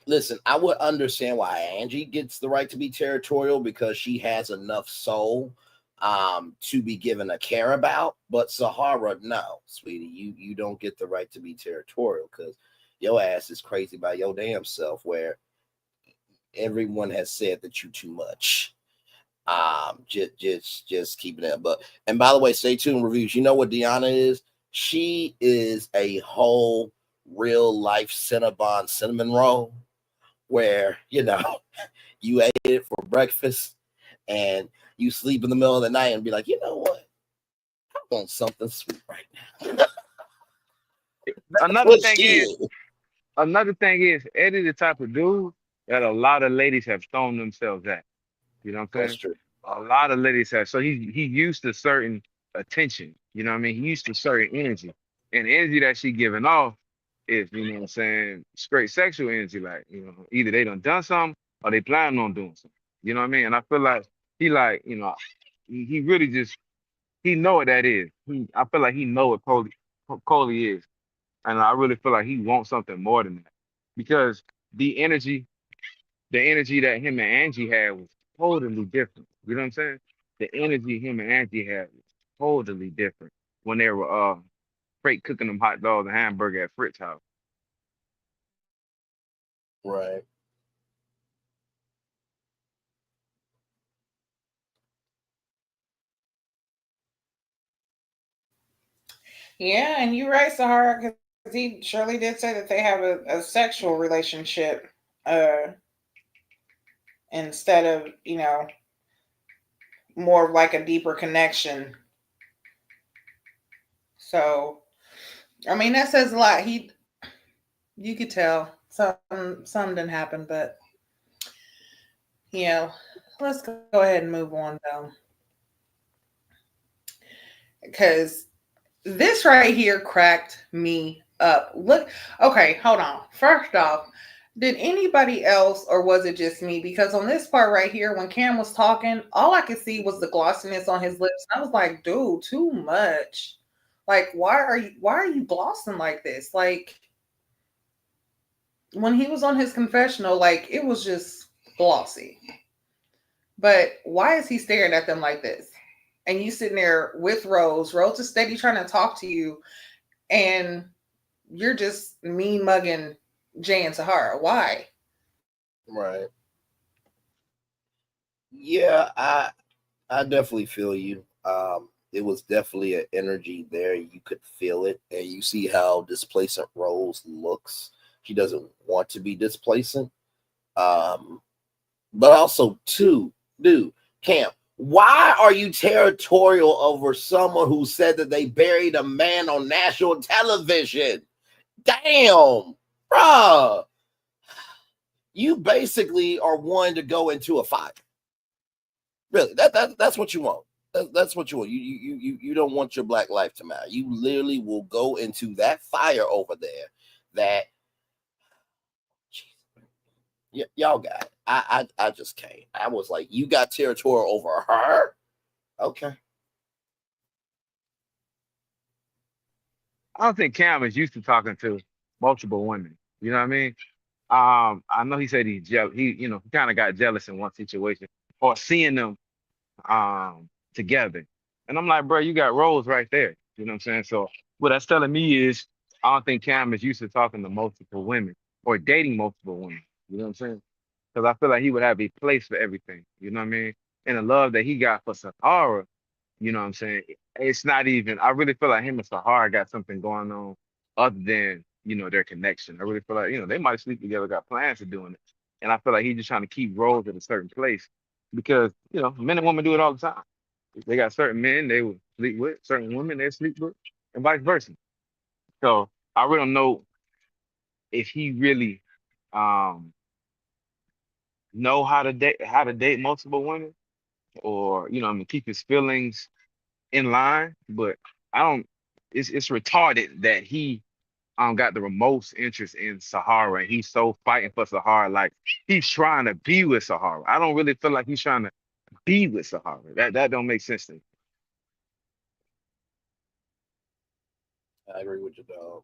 listen, I would understand why Angie gets the right to be territorial because she has enough soul, to be given a care about. But Sahara, no, sweetie, you don't get the right to be territorial because your ass is crazy by your damn self. Where everyone has said that you too much. Just keeping it. But and by the way, stay tuned reviews. You know what Deona is? She is a whole real life Cinnabon cinnamon roll where you ate it for breakfast and you sleep in the middle of the night and be like, you know what? I want something sweet right now. That's
Another
what
thing
she
is,
is.
Eddie the type of dude that a lot of ladies have thrown themselves at. You know what I'm
That's
saying?
true.
A lot of ladies have. So he used to certain attention. You know what I mean? He used to certain energy. And the energy that she giving off is, what I'm saying, straight sexual energy. Like, either they done something or they planning on doing something. You know what I mean? And I feel like he like, he really just he know what that is. I feel like he know what Coley is. And I really feel like he wants something more than that. Because the energy the energy that him and Angie had was totally different. You know what I'm saying? The energy him and Angie had was totally different when they were straight cooking them hot dogs and hamburger at Fritz's house.
Right.
Yeah, and you're right, Sahara, because he surely did say that they have a sexual relationship, uh, instead of, more of like a deeper connection. So, I mean, that says a lot. You could tell some didn't happen, but yeah, let's go ahead and move on though, because this right here cracked me up. Look, okay, hold on. First off, did anybody else, or was it just me? Because on this part right here, when Cam was talking, all I could see was the glossiness on his lips. And I was like, dude, too much. Like, why are you glossing like this? Like, when he was on his confessional, like it was just glossy. But why is he staring at them like this? And you sitting there with Rose. Rose is steady trying to talk to you, and you're just mean mugging Jay and Sahara. Why?
Right. Yeah, I definitely feel you. It was definitely an energy there. You could feel it, and you see how displacent Rose looks. She doesn't want to be displacent. Um, but also, too, dude, Cam, why are you territorial over someone who said that they buried a man on national television? Damn, bruh. You basically are wanting to go into a fight. Really, that's what you want. That's what you want. You don't want your black life to matter. You literally will go into that fire over there. That y'all got it. I just can't. I was like, you got territorial over her. Okay.
I don't think Cam is used to talking to multiple women. You know what I mean? I know he said he's jealous. He kind of got jealous in one situation or seeing them together. And I'm like, bro, you got roles right there. You know what I'm saying? So what that's telling me is I don't think Cam is used to talking to multiple women or dating multiple women. You know what I'm saying? Because I feel like he would have a place for everything. You know what I mean? And the love that he got for Sahara, you know what I'm saying? It's not even, I really feel like him and Sahara got something going on other than, their connection. I really feel like, they might sleep together, got plans of doing it. And I feel like he's just trying to keep roles at a certain place because, men and women do it all the time. They got certain men they would sleep with, certain women they sleep with, and vice versa. So I really don't know if he really um know how to date multiple women or, I mean, keep his feelings in line, but I don't. It's retarded that he got the most interest in Sahara and he's so fighting for Sahara, like he's trying to be with Sahara. I don't really feel like he's trying to be with Sahara. That don't make sense to me.
I agree with you, dog.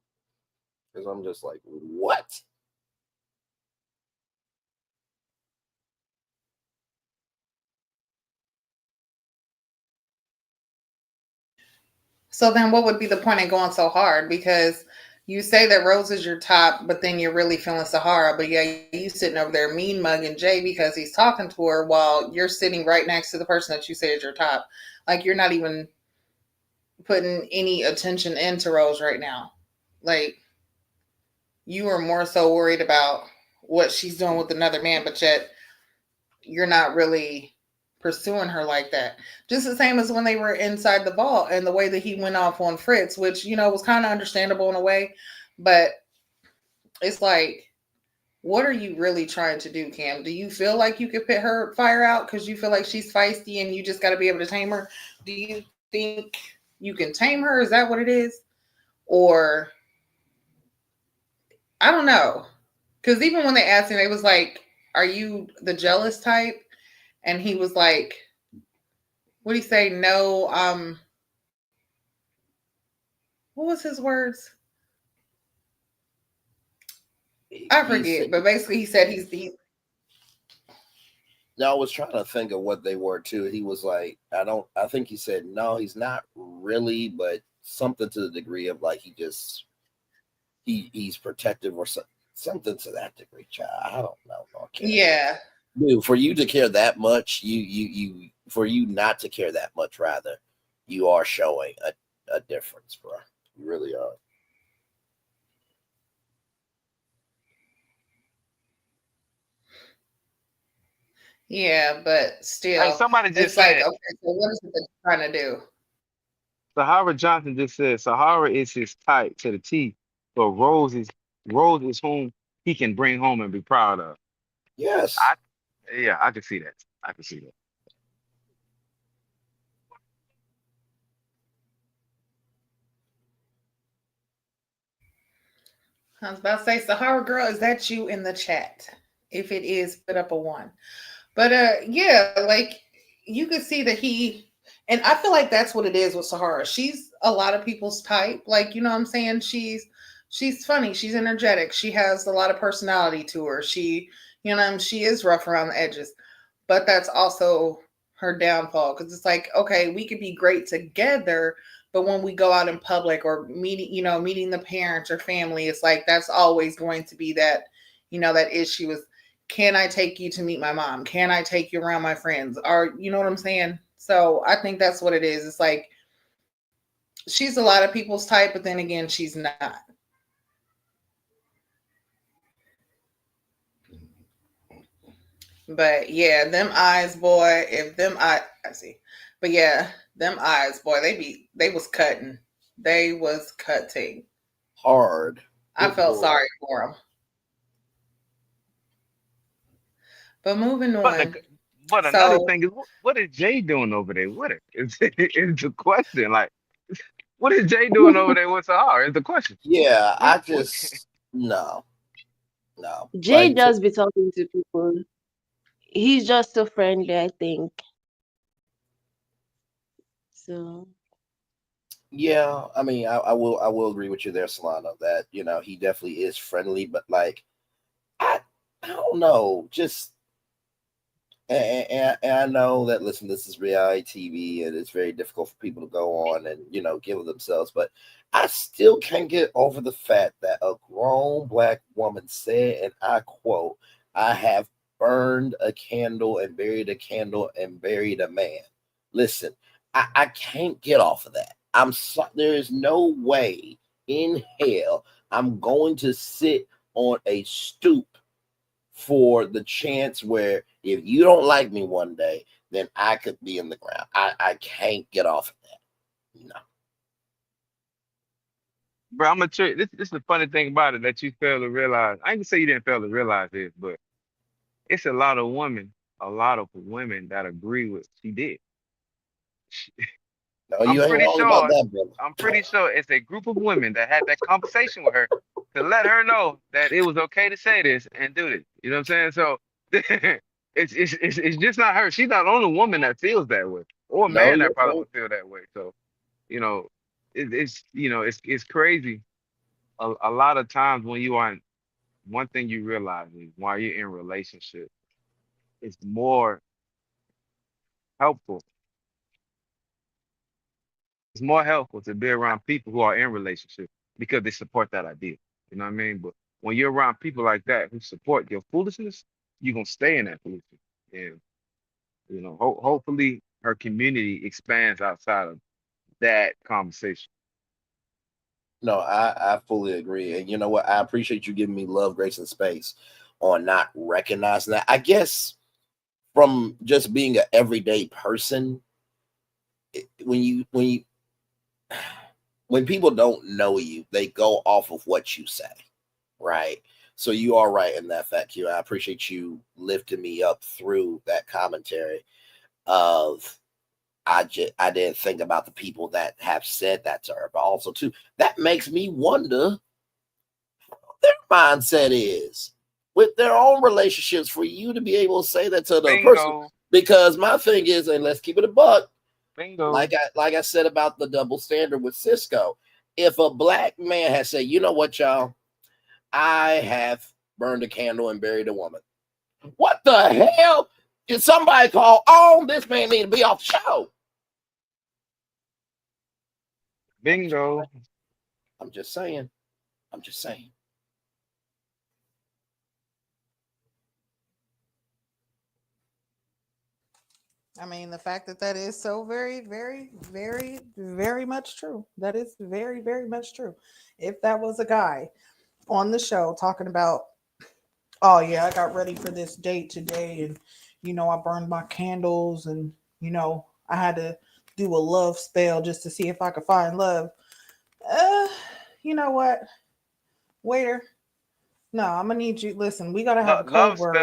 Because I'm just like, what?
So then what would be the point in going so hard? Because you say that Rose is your top, but then you're really feeling Sahara. But yeah, you sitting over there mean mugging Jay because he's talking to her while you're sitting right next to the person that you say is your top. Like you're not even putting any attention into Rose right now. Like you are more so worried about what she's doing with another man, but yet you're not really pursuing her like that. Just the same as when they were inside the vault and the way that he went off on Fritz, which, was kind of understandable in a way. But it's like, what are you really trying to do, Cam? Do you feel like you could put her fire out because you feel like she's feisty and you just got to be able to tame her? Do you think you can tame her? Is that what it is? Or I don't know. Because even when they asked him, they was like, are you the jealous type? And he was like, what do you say? No, what was his words? I
He
forget,
said,
but basically he said he.
no, I was trying to think of what they were too. He was like, I think he said, no, he's not really, but something to the degree of like, he's protective or something to that degree, child. I don't know. Okay.
Yeah.
Dude, for you to care that much, for you not to care that much, rather, you are showing a difference, bro. You really are.
Yeah, but
Hey,
still,
somebody just
it's like,
said,
okay, so what is it that you're trying to do?
Sahara Johnson just said Sahara is his type to the T, but Rose is whom he can bring home and be proud of.
Yes.
I Yeah, I can see that. I can see that.
I was about to say, Sahara girl, is that you in the chat? If it is, put up a one. But yeah, like you could see that and I feel like that's what it is with Sahara. She's a lot of people's type. Like, you know what I'm saying? She's funny, she's energetic, she has a lot of personality to her. She is rough around the edges. But that's also her downfall because it's like, okay, we could be great together, but when we go out in public or meeting the parents or family, it's like that's always going to be that issue is, can I take you to meet my mom? Can I take you around my friends? Or you know what I'm saying? So I think that's what it is. It's like she's a lot of people's type, but then again, she's not. But yeah, them eyes, boy. If them I see. But yeah, them eyes, boy. They was cutting. They was cutting.
Hard.
I
Good
felt
Lord.
sorry for them. But moving
But
on.
the, but another
So
thing is, what is Jay doing over there with her? Is the question. Like, what is Jay doing over there with Sahara? Is the question.
Yeah,
What
I
what
just no, no.
Jay
Like,
just be talking to people. He's just so friendly, I think. So
yeah, I mean, I will agree with you there, Solano, that he definitely is friendly, but like I I don't know, just and I know that, listen, this is reality TV and it's very difficult for people to go on and give of themselves, but I still can't get over the fact that a grown black woman said, and I quote, "I have burned a candle and buried a candle and buried a man." Listen, I can't get off of that. There is no way in hell I'm going to sit on a stoop for the chance where if you don't like me one day, then I could be in the ground. I can't get off of that. No.
Bro, I'm gonna tell you, this is the funny thing about it that you fail to realize. I ain't gonna say you didn't fail to realize this, but it's a lot of women that agree with she did.
No,
I'm
you ain't
pretty
wrong about
sure,
that, brother.
I'm pretty sure it's a group of women that had that conversation with her to let her know that it was okay to say this and do this. You know what I'm saying? So it's just not her. She's not the only woman that feels that way, or a
No,
man
you're
that probably
right.
would feel that way. So, you know, it's crazy. A lot of times when you are one thing you realize is while you're in relationship, it's more helpful. It's more helpful to be around people who are in relationship because they support that idea. You know what I mean? But when you're around people like that who support your foolishness, you're gonna stay in that foolishness. And hopefully her community expands outside of that conversation.
No, I fully agree. And you know what? I appreciate you giving me love, grace, and space on not recognizing that. I guess from just being an everyday person, when people don't know you, they go off of what you say, right? So you are right in that fact, Q. I appreciate you lifting me up through that commentary of I didn't think about the people that have said that to her, but also too that makes me wonder what their mindset is with their own relationships for you to be able to say that to another person.
Bingo,
Because my thing is, and let's keep it a buck,
bingo.
like I said about the double standard with Cisco. If a black man has said, you know what, y'all, I have burned a candle and buried a woman. What the hell? Did somebody call? Oh, this man need to be off the show.
Bingo.
I'm just saying. I'm just saying.
I mean, the fact that that is so very, very, very, very much true. That is very, very much true. If that was a guy on the show talking about, oh yeah, I got ready for this date today, and I burned my candles, and I had to do a love spell just to see if I could find love. You know what, waiter? No, I'm gonna need you. Listen, we gotta have a code word.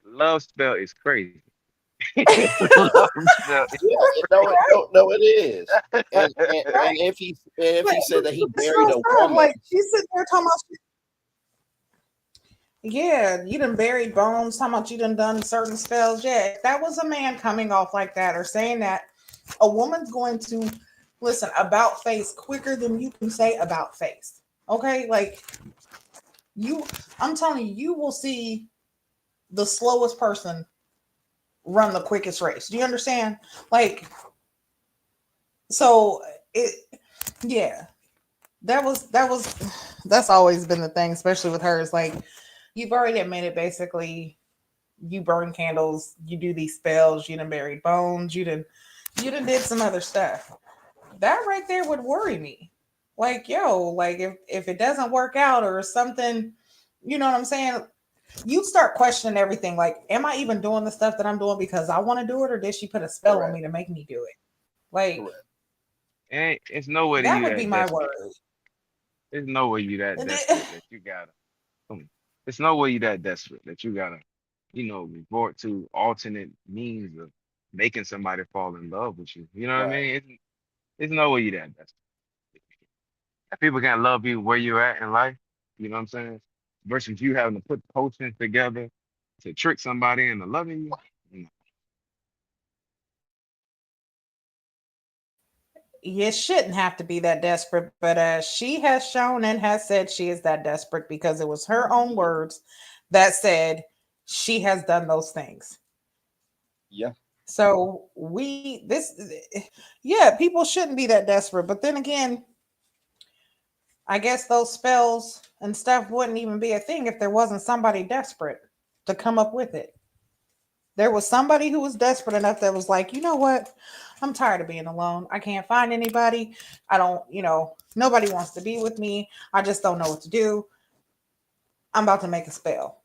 Love spell is crazy. Love spell is
Yeah, no, it is. And
Right?
if
Like,
he said that he
it's
buried
real
a
stuff.
woman,
Like she's sitting there talking about, yeah, you done buried bones. Talking about you done certain spells. Yeah, if that was a man coming off like that or saying that, a woman's going to listen about face quicker than you can say about face. Okay, like you, I'm telling you, you will see the slowest person run the quickest race. Do you understand? Like, so it, yeah, that's always been the thing, especially with her. It's like you've already admitted basically you burn candles, you do these spells, you done buried bones, you done did some other stuff. That right there would worry me. Like, yo, like if it doesn't work out or something, you know what I'm saying? You start questioning everything. Like, am I even doing the stuff that I'm doing because I want to do it, or did she put a spell on
correct,
me to make me do it? Like,
correct.
ain't it's no way that
that
you
would be
that
my
desperate.
word.
There's no way you that
And
desperate that you gotta it's no way you that desperate that you gotta, resort to alternate means of making somebody fall in love with you. You know what I
Right.
mean? It's no way you that desperate. People can't love you where you're at in life. You know what I'm saying? Versus you having to put potions together to trick somebody into loving you. You
you shouldn't have to be that desperate, but she has shown and has said she is that desperate because it was her own words that said she has done those things.
Yeah.
So yeah, people shouldn't be that desperate. But then again, I guess those spells and stuff wouldn't even be a thing if there wasn't somebody desperate to come up with it. There was somebody who was desperate enough that was like, you know what? I'm tired of being alone. I can't find anybody. I don't, nobody wants to be with me. I just don't know what to do. I'm about to make a spell.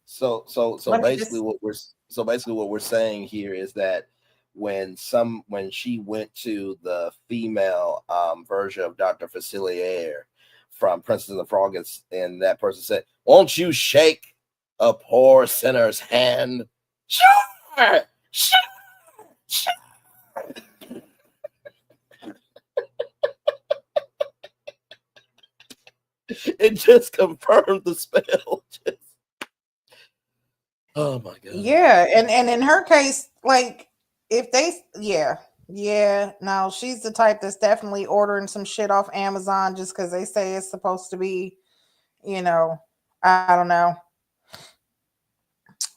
So
Let me
basically
just,
what we're saying here is that when she went to the female version of Dr. Facilier from Princess and the Frog, and that person said, "Won't you shake a poor sinner's hand?" Sure, sure, sure. It just confirmed the spell. Oh my god.
yeah. And in her case, like, if they, yeah, yeah, no, she's the type that's definitely ordering some shit off Amazon just because they say it's supposed to be, you know, I don't know.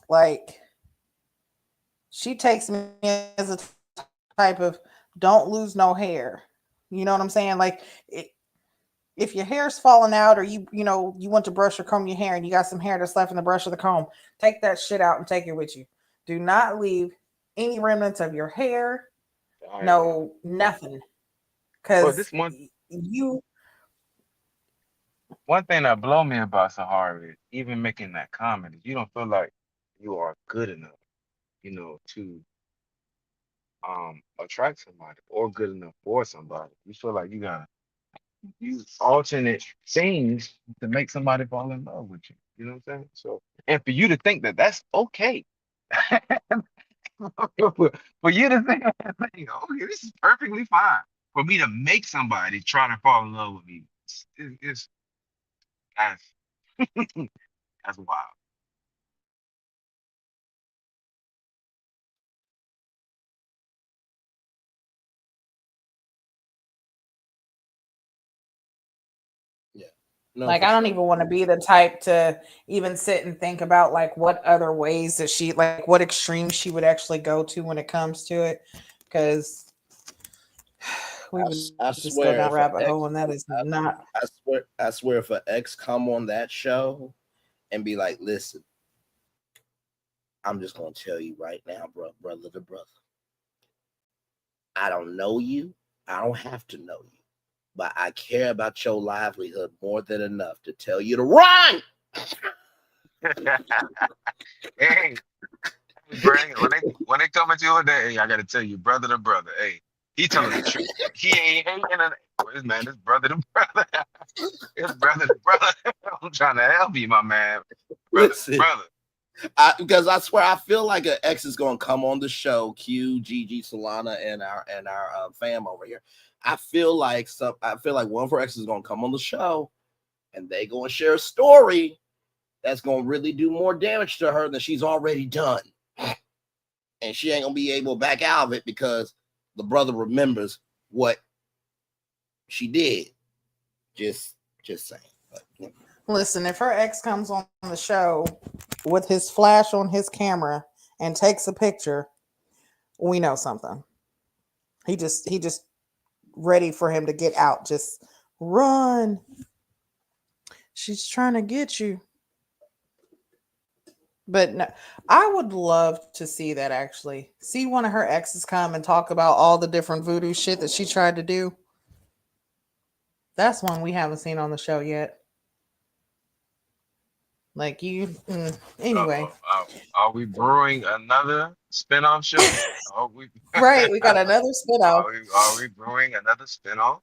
Like, she takes me as a type of don't lose no hair. You know what I'm saying? Like, if your hair's falling out or you want to brush or comb your hair and you got some hair that's left in the brush or the comb, take that shit out and take it with you. Do not leave any remnants of your hair,
know, I know.
no nothing,
Well,
because
this one
you
one thing that blow me about Sahara is even making that comment is you don't feel like you are good enough, to attract somebody or good enough for somebody. You feel like you gotta use alternate things to make somebody fall in love with you. You know what I'm saying? So, and for you to think that that's okay, for you to think, okay, this is perfectly fine for me to make somebody try to fall in love with me. It's that's that's wild.
Yeah. No,
like
for
I don't
sure.
even want to be the type to even sit and think about like what other ways that she like what extremes she would actually go to when it comes to it, because we would
I
just go
swear
down a
if an
rabbit hole
ex
and that is not.
I swear if an ex come on that show and be like, "Listen, I'm just gonna tell you right now, brother to brother. I don't know you. I don't have to know you, but I care about your livelihood more than enough to tell you to run."
Hey, Bring when they come into your day, hey, I gotta tell you, brother to brother, hey, he telling the truth. He ain't hating this man, this brother to brother. It's brother to brother. I'm trying to help you, my man. Brother to
Listen,
brother.
because I swear I feel like an ex is gonna come on the show. Q, Gigi, Solana, and our fam over here. I feel like one of her exes is gonna come on the show, and they gonna share a story that's gonna really do more damage to her than she's already done, and she ain't gonna be able to back out of it because the brother remembers what she did. Just saying. But,
Listen, if her ex comes on the show with his flash on his camera and takes a picture, we know something. He just ready for him to get out. Just run. She's trying to get you. But no, I would love to see that actually. See one of her exes come and talk about all the different voodoo shit that she tried to do. That's one we haven't seen on the show yet. Like anyway.
Are we brewing another spinoff show? Are we
Right, we got another spinoff.
are we brewing another spinoff?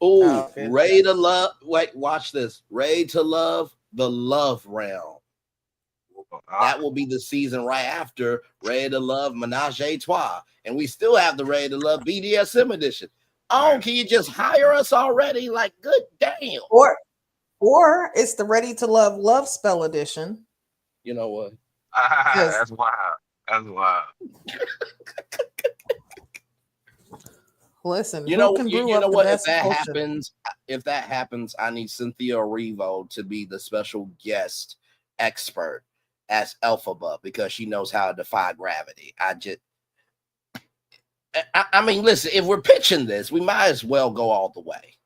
oh,
good.
Ray to Love. Wait, watch this. Ray to Love, the Love Realm. That will be the season right after Ray to Love Menage a Trois. And we still have the Ray to Love BDSM edition. Oh,
Right.
can you just hire us already? Like, good damn.
Or it's the Ready to Love Spell edition.
You know what?
That's wild. That's wild.
Listen,
You
who
know,
can brew
you
up
know
the
what?
best potion?
If that happens, I need Cynthia Erivo to be the special guest expert as Elphaba because she knows how to defy gravity. I mean, listen, if we're pitching this, we might as well go all the way.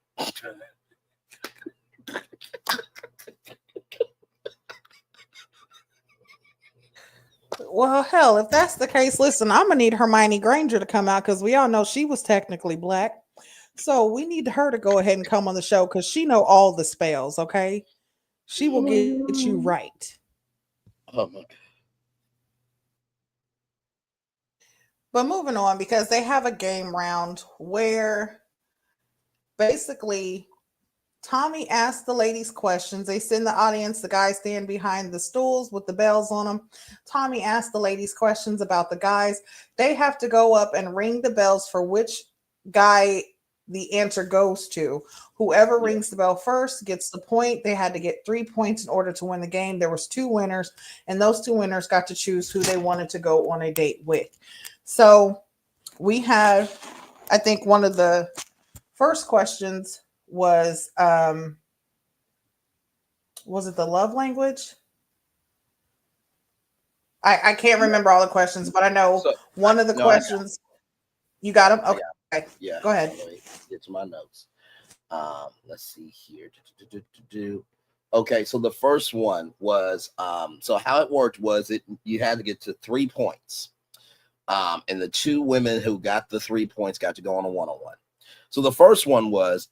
Well, hell, if that's the case, listen, I'm gonna need Hermione Granger to come out because we all know she was technically black. So we need her to go ahead and come on the show because she know all the spells. Okay, she will get you right.
Oh my God.
But moving on, because they have a game round where basically Tommy asks the ladies questions. They send the audience, the guys stand behind the stools with the bells on them. Tommy asks the ladies questions about the guys. They have to go up and ring the bells for which guy the answer goes to. Whoever rings the bell first gets the point. They had to get 3 points in order to win the game. There was 2 winners, and those 2 winners got to choose who they wanted to go on a date with. So we have, I think one of the first questions was it the love language? I can't remember all the questions, but I know one of the questions. You got them? Okay.
Yeah.
Go ahead.
Let me get to my notes. Let's see here. Okay, so the first one was so how it worked was you had to get to 3 points. And the 2 women who got the 3 points got to go on a one-on-one. So the first one was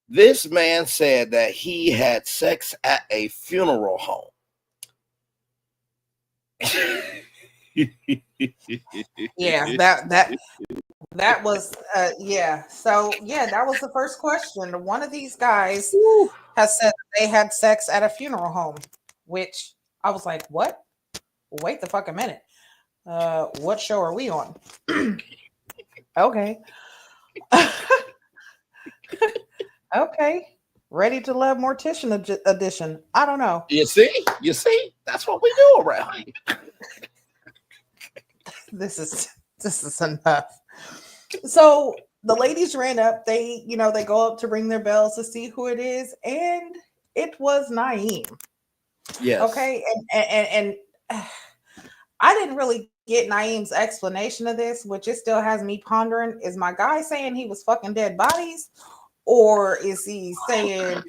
this man said that he had sex at a funeral home.
Yeah, that was So that was the first question. One of these guys has said they had sex at a funeral home, which I was like, what? Wait the fuck a minute. What show are we on? Okay. Okay. Ready to Love Mortician edition. I don't know.
You see, that's what we do around here.
This is enough. So the ladies ran up. They go up to ring their bells to see who it is, and it was Naeem.
Yes.
Okay, and I didn't really get Naeem's explanation of this, which it still has me pondering. Is my guy saying he was fucking dead bodies? Or is he saying,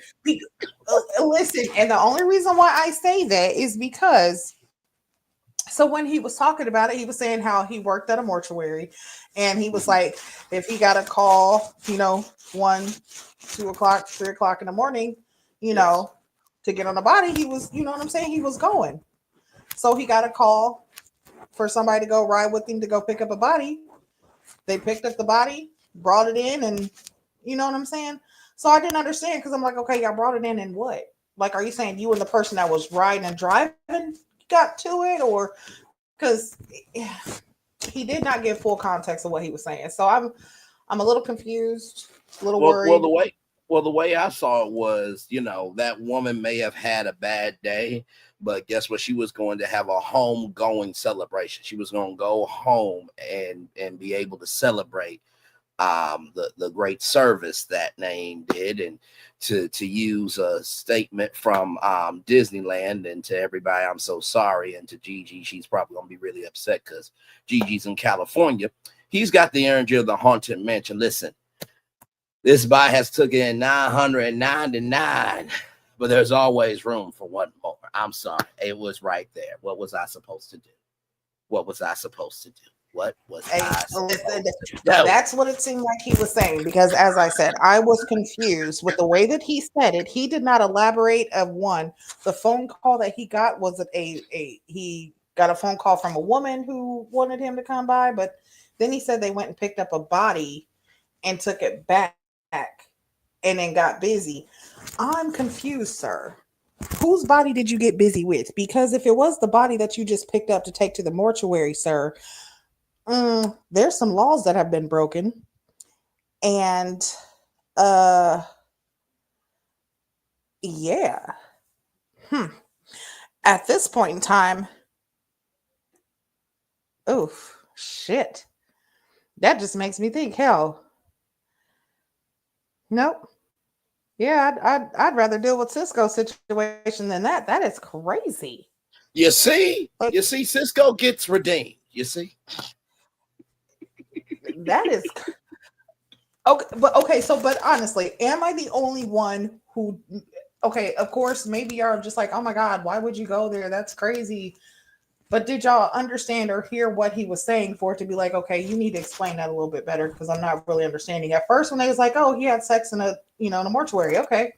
listen, and the only reason why I say that is because, so when he was talking about it, he was saying how he worked at a mortuary, and he was like, if he got a call, 1, 2 o'clock, 3 o'clock in the morning, to get on the body, he was, you know what I'm saying? He was going. So he got a call for somebody to go ride with him to go pick up a body. They picked up the body, brought it in, and you know what I'm saying? So I didn't understand because I'm like, okay, y'all brought it in and what? Like, are you saying you and the person that was riding and driving got to it? Or because he did not give full context of what he was saying. So I'm a little confused, a little worried.
The way I saw it was, that woman may have had a bad day, but guess what? She was going to have a homegoing celebration. She was going to go home and be able to celebrate the great service that name did, and to use a statement from Disneyland, and to everybody, I'm so sorry, and to Gigi, she's probably gonna be really upset because Gigi's in California. He's got the energy of the haunted mansion. Listen, this buy has took in 999, but there's always room for one more. I'm sorry, it was right there. What was I supposed to do? What was I supposed to do? What was
That's what it seemed like he was saying, because as I said, I was confused with the way that he said it. He did not elaborate of one. The phone call that he got was he got a phone call from a woman who wanted him to come by, but then he said they went and picked up a body and took it back and then got busy. I'm confused, sir. Whose body did you get busy with? Because if it was the body that you just picked up to take to the mortuary, sir, there's some laws that have been broken, and yeah. At this point in time, oof, shit. That just makes me think, hell, nope. Yeah, I'd rather deal with Cisco's situation than that. That is crazy.
You see, Cisco gets redeemed. You see.
That is okay, but honestly, am I the only one who? Okay, of course, maybe you're just like, oh my god, why would you go there? That's crazy. But did y'all understand or hear what he was saying for it to be like, okay, you need to explain that a little bit better because I'm not really understanding. At first, when they was like, oh, he had sex in in a mortuary, okay,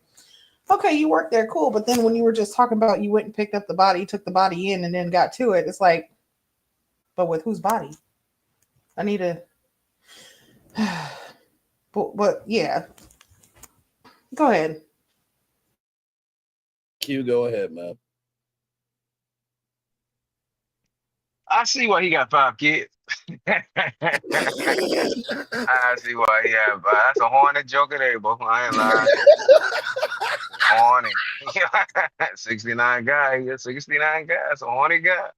you worked there, cool. But then when you were just talking about you went and picked up the body, took the body in, and then got to it, it's like, but with whose body? I need to. But yeah, go ahead.
Q, go ahead, man.
I see why he got 5 kids. I see why he had 5. That's a horny joker there, bro. I ain't lying. Horny. 69 guy. He's a 69 guy. That's a horny guy.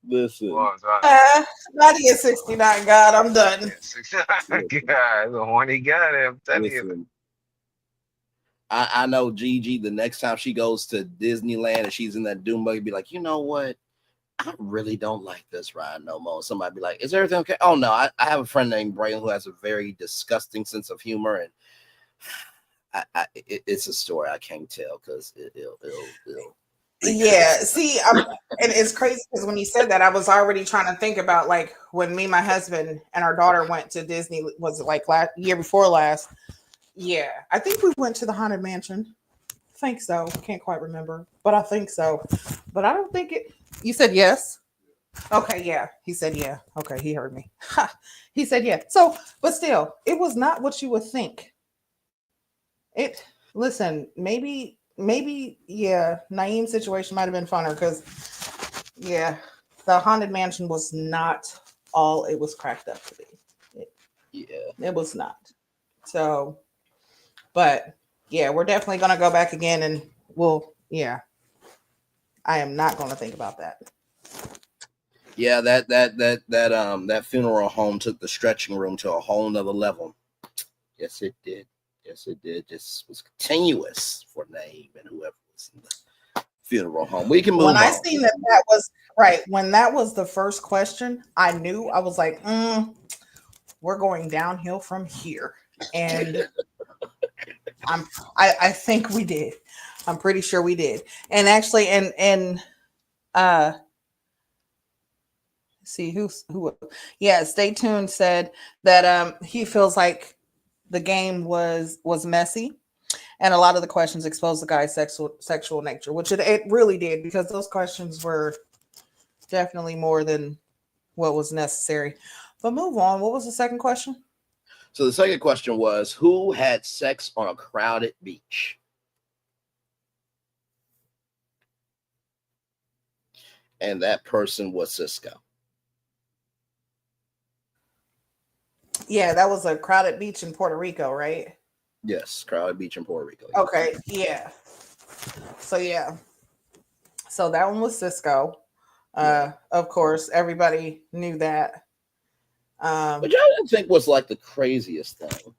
Listen.
Not even 69, God. I'm done.
69 guy. That's a horny guy there. I'm telling you.
I know Gigi, the next time she goes to Disneyland and she's in that doom buggy, be like, you know what? I really don't like this ride no more. Somebody be like, is everything okay? Oh, no. I have a friend named Braylon who has a very disgusting sense of humor. And it's a story I can't tell because it'll
yeah, see, and it's crazy because when you said that, I was already trying to think about like when me, my husband, and our daughter went to Disney. Was it like year before last? Yeah, I think we went to the Haunted Mansion. I think so. Can't quite remember, but I think so. But I don't think it. You said yes. Okay, yeah. He said yeah. Okay, he heard me. He said yeah. So, but still, it was not what you would think. Listen, maybe, yeah, Naeem's situation might have been funner because, yeah, the Haunted Mansion was not all it was cracked up to be. It was not. So, but yeah, we're definitely going to go back again and I am not going to think about that.
Yeah, that funeral home took the stretching room to a whole nother level. Yes, it did. Just was continuous for Naeem and whoever was in the funeral home. We can move
when
on.
I seen that was right, when that was the first question, I knew. I was like, we're going downhill from here. And I think we did. I'm pretty sure we did. And actually, and see who yeah, Stay Tuned said that he feels like the game was messy, and a lot of the questions exposed the guy's sexual nature, which it really did, because those questions were definitely more than what was necessary. But move on. What was the second question?
So the second question was, who had sex on a crowded beach? And that person was Cisco.
Yeah, that was a crowded beach in Puerto Rico, right?
Yes, crowded beach in Puerto Rico.
Okay, yeah. So yeah. So that one was Cisco. Of course, everybody knew that.
Which I didn't think was like the craziest thing.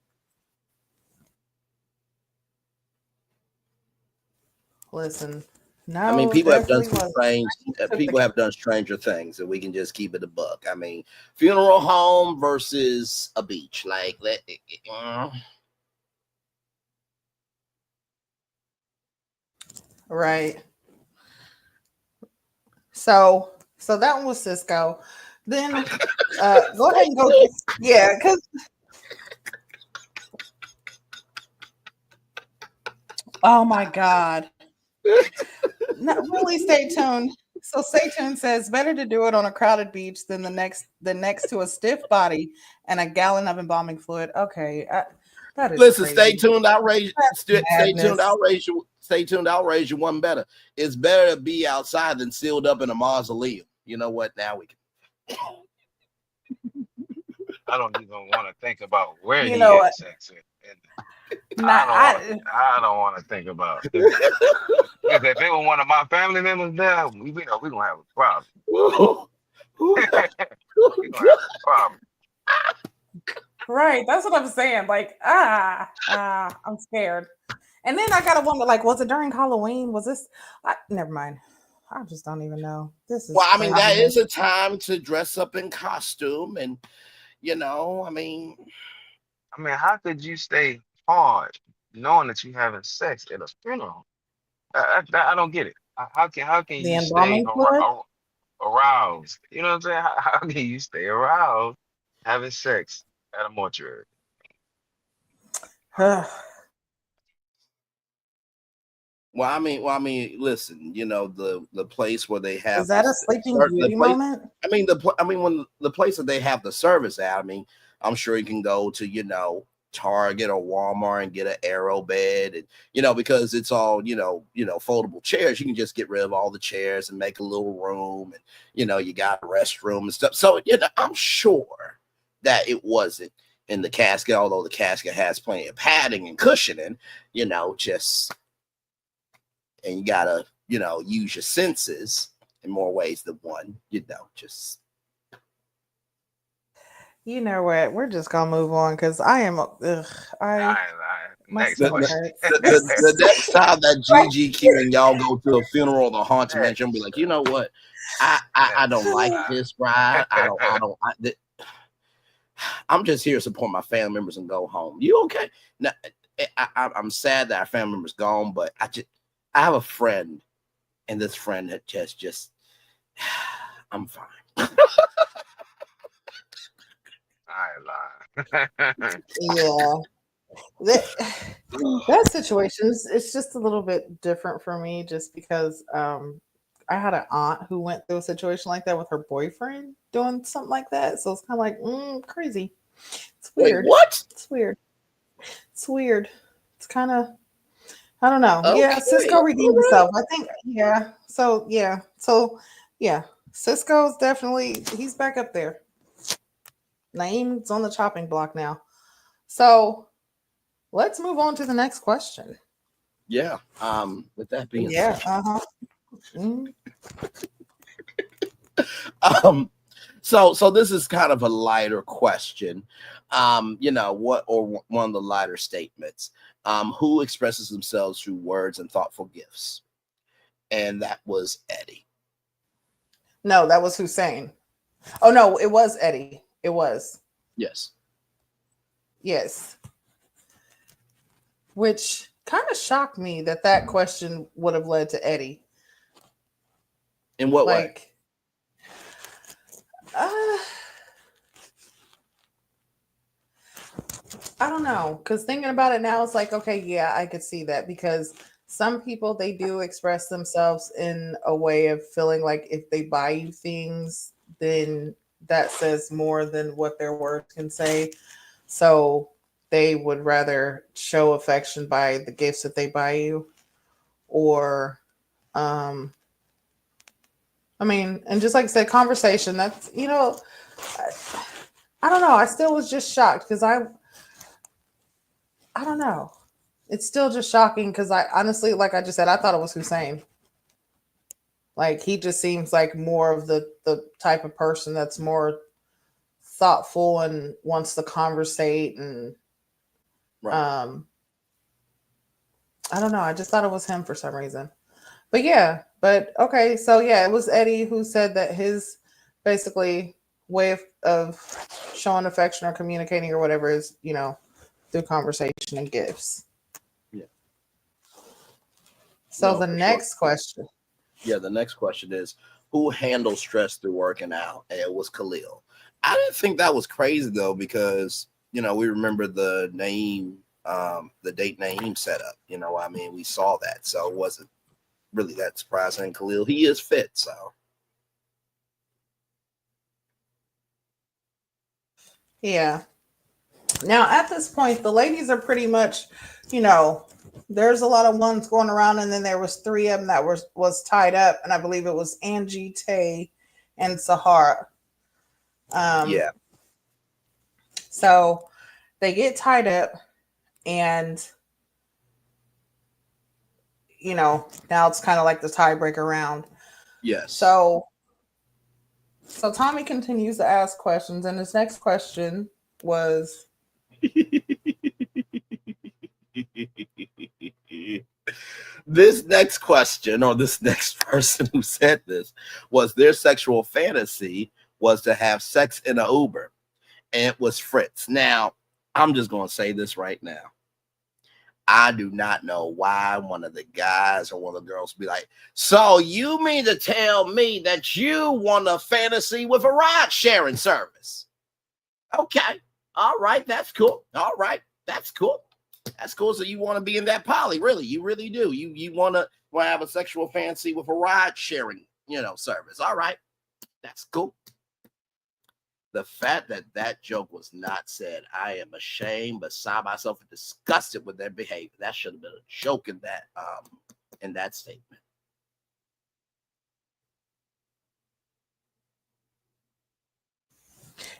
Listen,
I mean,
no,
people have done
definitely
some
was.
strange. People have done stranger things, and we can just keep it a buck. I mean, funeral home versus a beach, like that.
Right. So that one was Cisco. Then go ahead and go. Yeah, because oh my God. No, really stay tuned. So stay tuned says better to do it on a crowded beach than the next to a stiff body and a gallon of embalming fluid. Okay, that is
Listen,
crazy.
stay tuned. Outrage. Stay tuned.
Madness.
Outrage. Stay tuned. Outrage. You one better. It's better to be outside than sealed up in a mausoleum. You know what? Now we can.
I don't even want to think about where
You
he
know
had
what?
sex with. And
Not,
I don't want to think about it. Because if it was one of my family members there, we know we're gonna have a problem. We're gonna have a problem.
right. That's what I'm saying. Like, I'm scared. And then I gotta wonder, like, was it during Halloween? Was this? Never mind. I just don't even know. This is
Well, I mean, that
craziness.
is a time to dress up in costume, and I mean,
How could you stay hard knowing that you're having sex at a funeral? I don't get it. How can
The
you stay
embalming fluid.
aroused? You know what I'm saying? How can you stay aroused having sex at a mortuary?
well, I mean, listen, the place where they have
Is that a Sleeping Beauty moment?
I mean, when the place that they have the service at, I mean, I'm sure you can go to, Target or Walmart and get an arrow bed, and because it's all foldable chairs. You can just get rid of all the chairs and make a little room, and you got a restroom and stuff. So I'm sure that it wasn't in the casket, although the casket has plenty of padding and cushioning. Just and you gotta use your senses in more ways than one. Just.
You know what? We're just gonna move on because I am. My
Next
stomach
question.
hurts.
The next time that GGQ and y'all go to a funeral or the haunted mansion, be like, you know what? I don't like this ride. I'm just here to support my family members and go home. You okay? Now, I'm sad that our family member's gone, but I have a friend, and this friend that just I'm fine.
Yeah. That situation it's just a little bit different for me just because I had an aunt who went through a situation like that with her boyfriend doing something like that. So it's kind of like crazy. It's weird.
Wait, what?
It's weird. It's weird. It's kind of I don't know.
Okay.
Yeah, Cisco redeemed himself. I think yeah. So yeah. Cisco's definitely he's back up there. Naeem's on the chopping block now. So let's move on to the next question.
Yeah. With that being
Yeah.
said, so this is kind of a lighter question. One of the lighter statements. Who expresses themselves through words and thoughtful gifts? And that was Eddie.
No, that was Hussein. Oh no, it was Eddie. It was.
Yes.
Yes. Which kind of shocked me that question would have led to Eddie.
In what way?
I don't know. Because thinking about it now, it's like, okay, yeah, I could see that. Because some people, they do express themselves in a way of feeling like if they buy you things, then that says more than what their words can say. So they would rather show affection by the gifts that they buy you, or um I mean, and just like I said, conversation. That's I, I don't know. I still was just shocked because I don't know. It's still just shocking because I honestly, like I just said, I thought it was Hussein. Like he just seems like more of the type of person that's more thoughtful and wants to conversate, and
Right.
I don't know. I just thought it was him for some reason. But yeah, but okay, so yeah, it was Eddie who said that his basically way of showing affection or communicating or whatever is, through conversation and gifts.
Yeah.
So
No,
the
for sure.
next question.
Yeah, the next question is, who handles stress through working out? And it was Khalil. I didn't think that was crazy though, because we remember the Naeem, the date Naeem setup. I mean, we saw that, so it wasn't really that surprising. Khalil, he is fit, so
Yeah. Now at this point, the ladies are pretty much, there's a lot of ones going around, and then there was three of them that was tied up, and I believe it was Angie, Tay, and Sahara.
yeah.
So they get tied up, and now it's kind of like the tiebreaker round.
Yes.
So Tommy continues to ask questions, and his next question was,
this next question, or this next person who said this, was their sexual fantasy was to have sex in an Uber, and it was Fritz. Now, I'm just going to say this right now. I do not know why one of the guys or one of the girls be like, so you mean to tell me that you want a fantasy with a ride sharing service? Okay. All right. That's cool. All right. That's cool. That's cool. So you want to be in that poly, really? You really do. You want to have a sexual fantasy with a ride sharing, service. All right. That's cool. The fact that joke was not said, I am ashamed, beside myself, and disgusted with their behavior. That should have been a joke in that statement.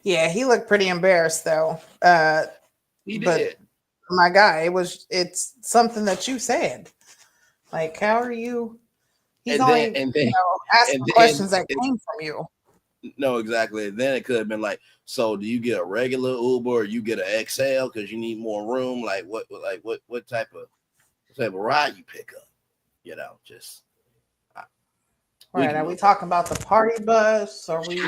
yeah, he looked pretty embarrassed though.
He
but
did.
My guy, it's something that you said. Like, how are you? He's only asking questions that came from you.
No, exactly. Then it could have been like, so do you get a regular Uber or you get an XL because you need more room? Like what type of ride you pick up? Just
Right. Are we talking about the party bus? Are we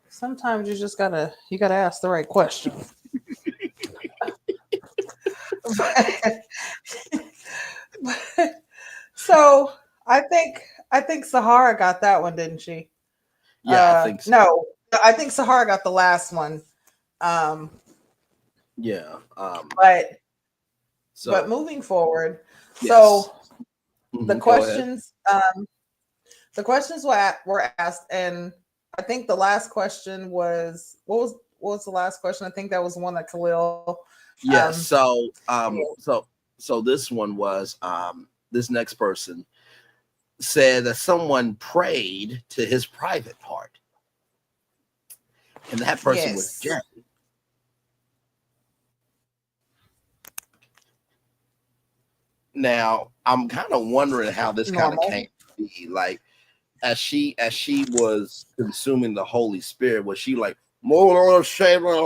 sometimes you just gotta ask the right question. So I think Sahara got that one, didn't she?
Yeah, I think so.
No, I think Sahara got the last one.
Yeah.
But moving forward,
yes.
So the
Go
questions, were asked, and I think the last question was what was the last question? I think that was the one that Khalil.
Yeah. So this one was this next person said that someone prayed to his private part, and that person was Jay. Now I'm kind of wondering how this kind of came to be. Like, as she was consuming the Holy Spirit, was she like, it's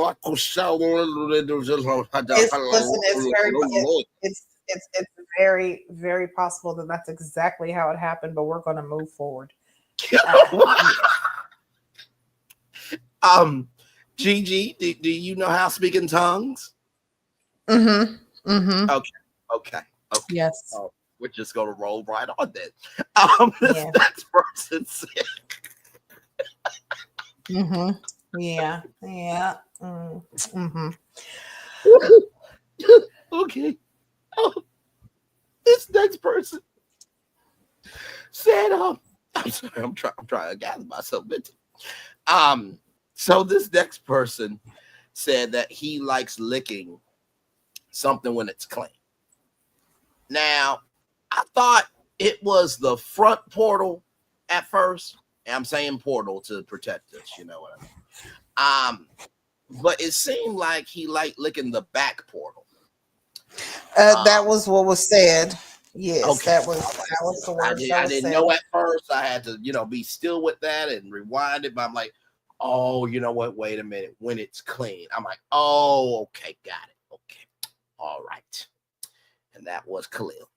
very, very possible that that's exactly how it happened, but we're going to move forward.
Gigi, do you know how to speak in tongues? Okay.
Yes.
Oh, we're just gonna roll right on then. This next person said.
Yeah.
Okay. This next person said, I'm sorry, I'm trying to gather myself. So this next person said that he likes licking something when it's clean. Now, I thought it was the front portal at first. And I'm saying portal to protect us, you know what I mean? But it seemed like he liked licking the back portal.
That was what was said. Yes,
Okay,
that was the word that
I
was
didn't
said.
know at first. I had to, be still with that and rewind it. But I'm like, oh, you know what? Wait a minute. When it's clean, I'm like, oh, okay, got it. Okay, all right. And that was Khalil.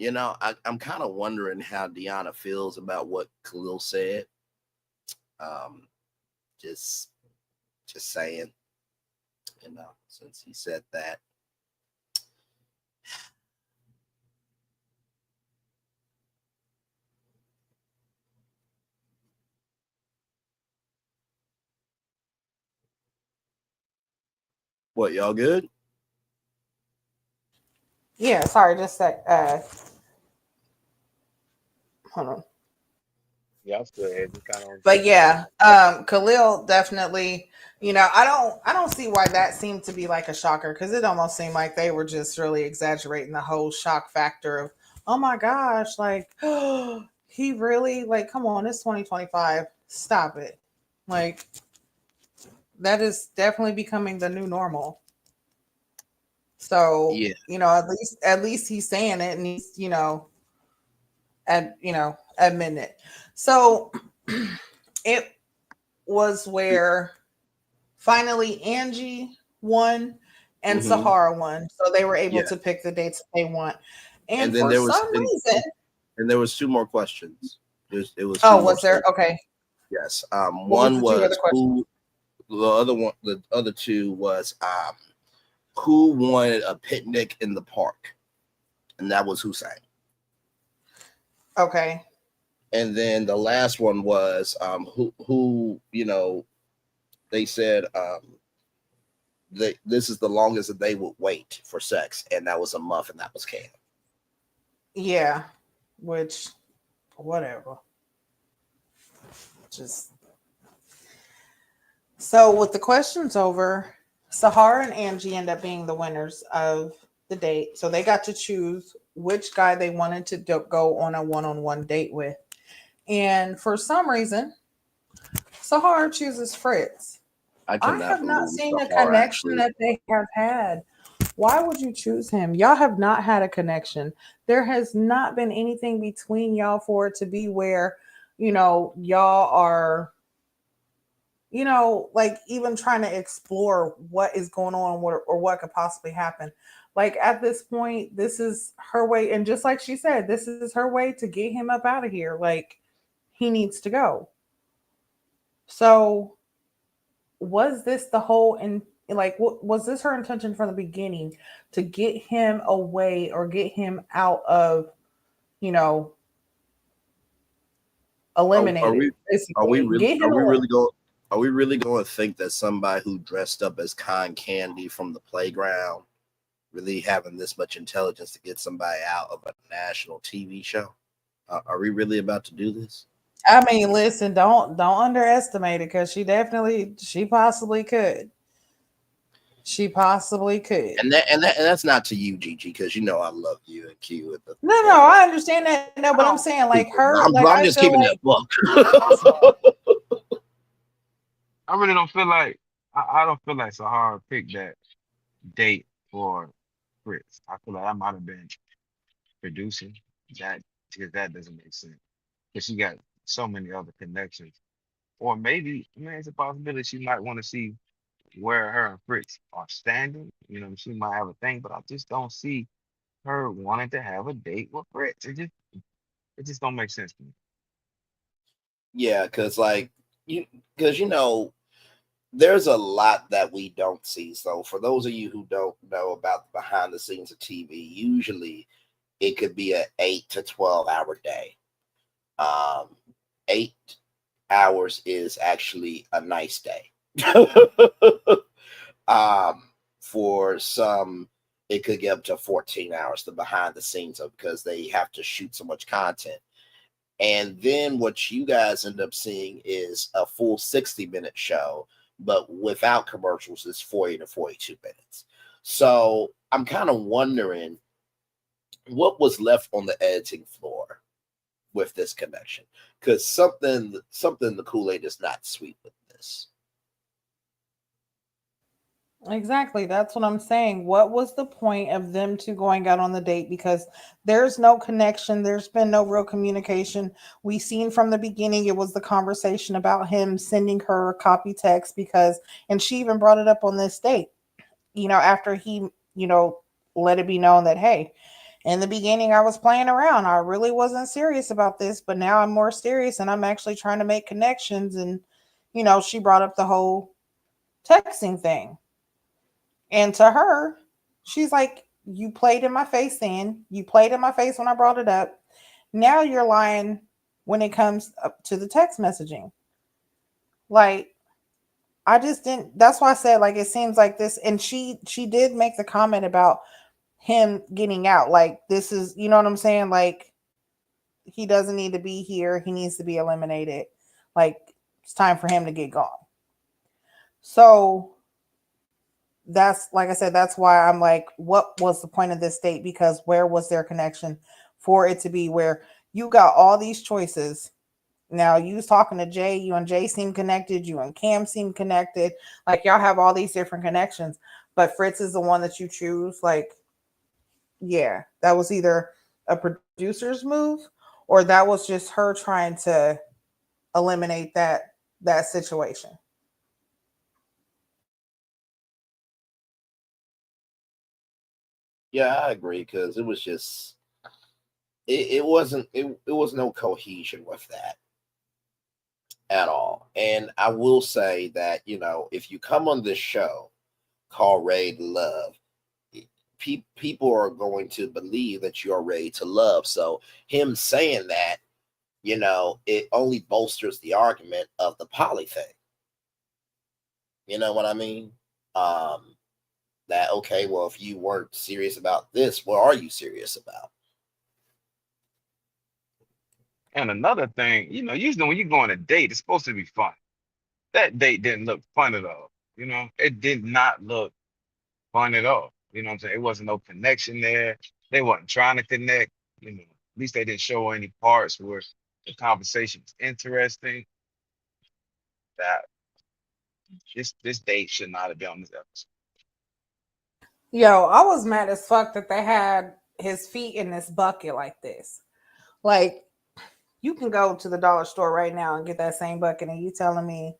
I'm kind of wondering how Deona feels about what Khalil said. Just saying, since he said that. What, y'all good?
Yeah, sorry, just a sec. Hold on.
Yeah, I'm still here. Just kind of
But yeah, Khalil definitely, I don't see why that seemed to be like a shocker, because it almost seemed like they were just really exaggerating the whole shock factor of, oh my gosh, like, he really, like, come on, it's 2025. Stop it. Like, that is definitely becoming the new normal. So,
Yeah.
at least he's saying it, and he's, admitting it. So it was where finally Angie won and
Mm-hmm.
Sahara won. So they were able
Yeah.
to pick the dates they want.
And
And
then
for
there was
some reason,
and there was two more questions. It was two
oh,
more
was there?
statements.
Okay.
Yes.
What was
One
the two other
was
questions?
who. The other two was who wanted a picnic in the park, and that was Hussein.
Okay.
And then the last one was who they said this is the longest that they would wait for sex, and that was a month, and that was Cam.
Yeah. Which, whatever. Just so with the questions over, Sahara and Angie end up being the winners of the date. So they got to choose which guy they wanted to go on a one-on-one date with. And for some reason, Sahara chooses Fritz.
I
I
cannot
have not
believe
seen a
Sahara
connection
actually.
that they have had. Why would you choose him? Y'all have not had a connection. There has not been anything between y'all for it to be where, y'all are, like even trying to explore what is going on or what could possibly happen. Like at this point, this is her way. And just like she said, this is her way to get him up out of here. Like he needs to go. So was this the whole and like what was this her intention from the beginning to get him away or get him out of, you know
Are
eliminated,
we
basically
really
get him away.
are we really going to think that somebody who dressed up as Con Candy from the playground really having this much intelligence to get somebody out of a national TV show? Are we really about to do this?
I mean, listen, don't underestimate it, because she possibly could. She possibly could.
And that's not to you, Gigi, because I love you and Q at the
No,
end
no,
of
I understand that. No, but I'm
don't.
saying like her,
I'm,
like
I'm
I
just
feel
keeping
like
that book.
it's possible.
I really don't feel like. I don't feel like Sahara picked that date for Fritz. I feel like I might have been producing that because that doesn't make sense. Because she got so many other connections. Or maybe, I mean, it's a possibility she might want to see where her and Fritz are standing. She might have a thing, but I just don't see her wanting to have a date with Fritz. It just don't make sense to me.
Yeah, because because there's a lot that we don't see. So for those of you who don't know about the behind the scenes of TV, usually it could be an 8 to 12 hour day. 8 hours is actually a nice day. um, for some, it could get up to 14 hours, the behind the scenes of, because they have to shoot so much content. And then what you guys end up seeing is a full 60-minute show, but without commercials, it's 40 to 42 minutes. So I'm kind of wondering what was left on the editing floor with this connection, because something the Kool-Aid is not sweet with this.
Exactly. That's what I'm saying. What was the point of them two going out on the date? Because there's no connection. There's been no real communication. We seen from the beginning it was the conversation about him sending her a copy text because, and she even brought it up on this date, after he, let it be known that, hey, in the beginning I was playing around. I really wasn't serious about this, but now I'm more serious and I'm actually trying to make connections. And, she brought up the whole texting thing. And to her, she's like, you played in my face then. You played in my face when I brought it up. Now you're lying when it comes up to the text messaging. Like, I just didn't. That's why I said, like, it seems like this. And she did make the comment about him getting out. Like, this is, you know what I'm saying? Like, he doesn't need to be here. He needs to be eliminated. Like, it's time for him to get gone. So that's, like I said, that's why I'm like, what was the point of this date? Because where was their connection for it to be where you got all these choices? Now you was talking to Jay, you and Jay seem connected, you and Cam seem connected, like y'all have all these different connections, but Fritz is the one that you choose. Like, yeah, that was either a producer's move or that was just her trying to eliminate that situation.
Yeah, I agree, because it was just it wasn't it was no cohesion with that at all. And I will say that, if you come on this show called Ready to Love, people are going to believe that you're ready to love. So him saying that, it only bolsters the argument of the poly thing. You know what I mean? That, okay, well, if you weren't serious about this, what are you serious about?
And another thing, usually when you go on a date, it's supposed to be fun. That date didn't look fun at all. It did not look fun at all. You know what I'm saying? It wasn't no connection there. They wasn't trying to connect. At least they didn't show any parts where the conversation was interesting. That this date should not have been on this episode.
Yo, I was mad as fuck that they had his feet in this bucket like this. Like, you can go to the dollar store right now and get that same bucket, and you telling me,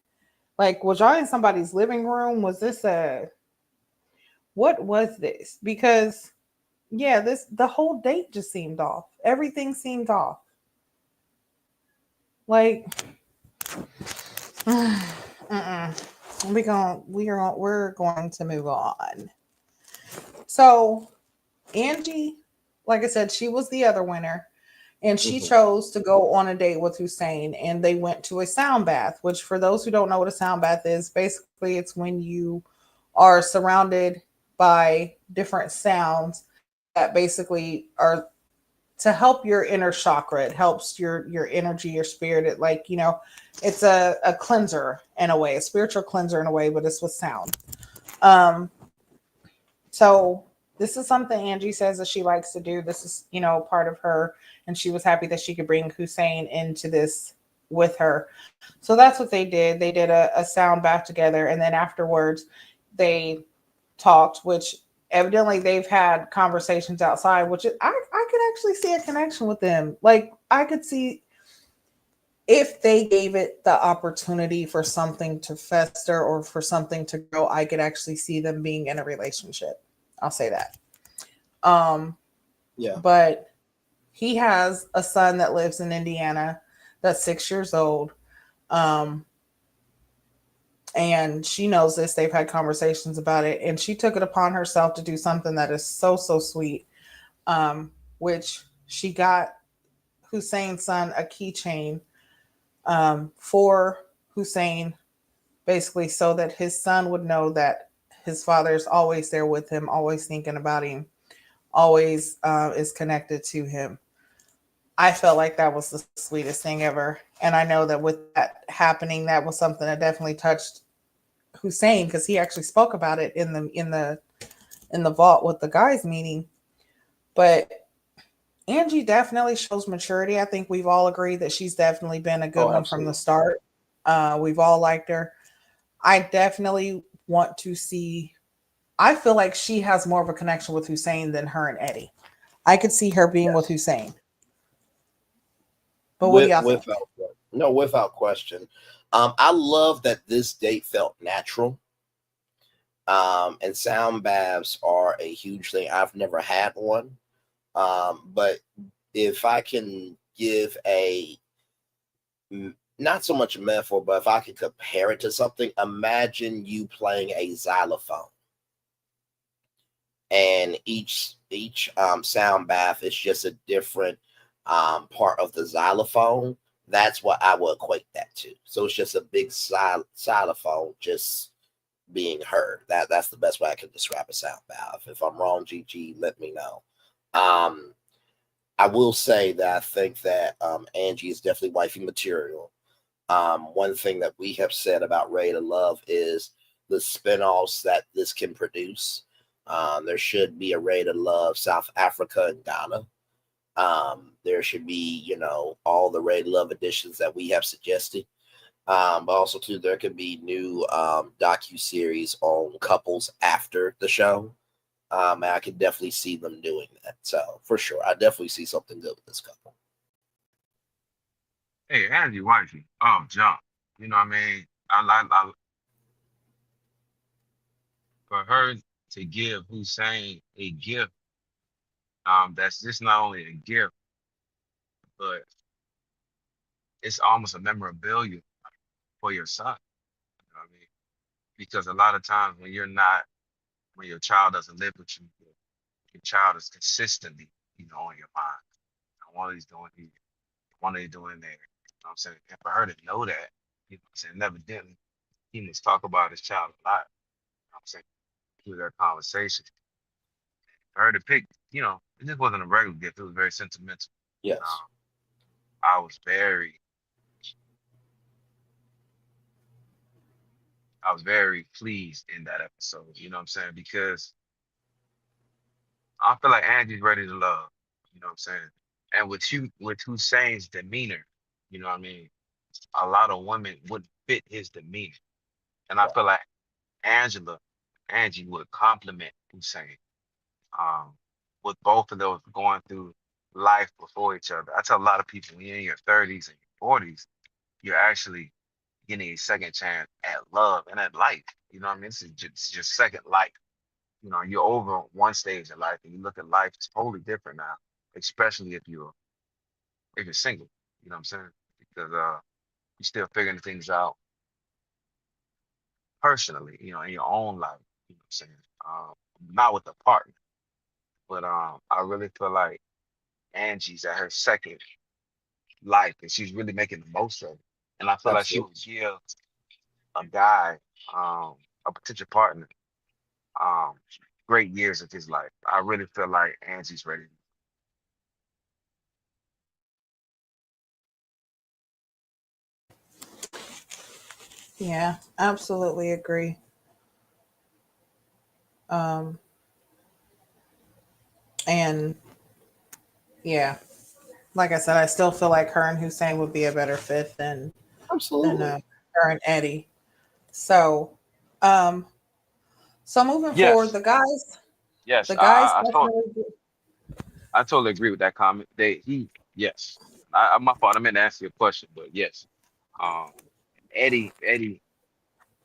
like, was y'all in somebody's living room? Was this what was this? Because yeah, the whole date just seemed off. Everything seemed off. Like, we're going to move on. So Angie, like I said, she was the other winner. And she chose to go on a date with Hussein, and they went to a sound bath, which, for those who don't know what a sound bath is, basically it's when you are surrounded by different sounds that basically are to help your inner chakra. It helps your energy, your spirit. It's a cleanser in a way, a spiritual cleanser in a way, but it's with sound. So this is something Angie says that she likes to do. This is, part of her, and she was happy that she could bring Hussein into this with her. So that's what they did. They did a sound bath together, and then afterwards they talked, which evidently they've had conversations outside, which I could actually see a connection with them. Like, I could see if they gave it the opportunity for something to fester or for something to grow, I could actually see them being in a relationship. I'll say that.
Yeah.
But he has a son that lives in Indiana that's 6 years old. And she knows this. They've had conversations about it. And she took it upon herself to do something that is so, so sweet, which she got Hussein's son a keychain for Hussein, basically so that his son would know that his father is always there with him, always thinking about him, always is connected to him. I felt like that was the sweetest thing ever. And I know that with that happening, that was something that definitely touched Hussein because he actually spoke about it in the vault with the guys meeting. But Angie definitely shows maturity. I think we've all agreed that she's definitely been a good
Oh,
one from the
absolutely.
start. We've all liked her. I definitely want to see. I feel like she has more of a connection with Hussein than her and Eddie. I could see her being with
Yes.
Hussein. But what do y'all think?
Without question. I love that this date felt natural. And sound baths are a huge thing. I've never had one. But if I can give not so much a metaphor, but if I can compare it to something, imagine you playing a xylophone, and each sound bath is just a different part of the xylophone. That's what I would equate that to. So it's just a big xylophone just being heard. That's the best way I can describe a sound bath. If I'm wrong, GG, let me know. I will say that I think that Angie is definitely wifey material. One thing that we have said about Ready to Love is the spinoffs that this can produce. There should be a Ready to Love South Africa and Ghana. There should be, all the Ready to Love editions that we have suggested. But also, too, there could be new docu-series on couples after the show. And I can definitely see them doing that. So, for sure, I definitely see something good with this couple.
Hey, Angie wifey. Oh, jump. You know what I mean? I for her to give Hussein a gift, that's just not only a gift, but it's almost a memorabilia for your son. You know what I mean? Because a lot of times when your child doesn't live with you, your child is consistently, on your mind. One of these doing here, one of these doing there. You know what I'm saying? And for her to know that, I'm saying, evidently, he must talk about his child a lot. You know what I'm saying? Through their conversation. For her to pick, it just wasn't a regular gift. It was very sentimental.
Yes,
Um, I was very, I was very pleased in that episode. You know what I'm saying? Because I feel like Angie's ready to love. You know what I'm saying? And with Hussein's demeanor, you know what I mean? A lot of women would fit his demeanor. And I
right.
feel like Angie would compliment Hussein. Um, with both of those going through life before each other. I tell a lot of people when you're in your 30s and your 40s, you're actually getting a second chance at love and at life. You know what I mean? It's your second life. You're over one stage in life and you look at life, it's totally different now, especially if you're single. You know what I'm saying? Because you're still figuring things out personally, in your own life. You know what I'm saying? Not with a partner, but I really feel like Angie's at her second life and she's really making the most of it. And I feel like she
Absolutely.
would give a guy, a potential partner, um, great years of his life. I really feel like Angie's ready.
Yeah, absolutely agree. Um, and yeah, like I said, I still feel like her and Hussein would be a better fit than
Absolutely.
her and Eddie. So, um, so moving forward,
Yes,
the guys,
yes,
the guys definitely.
I totally agree with that comment. Yes. My fault. I meant to answer your question, but yes. Um, Eddie.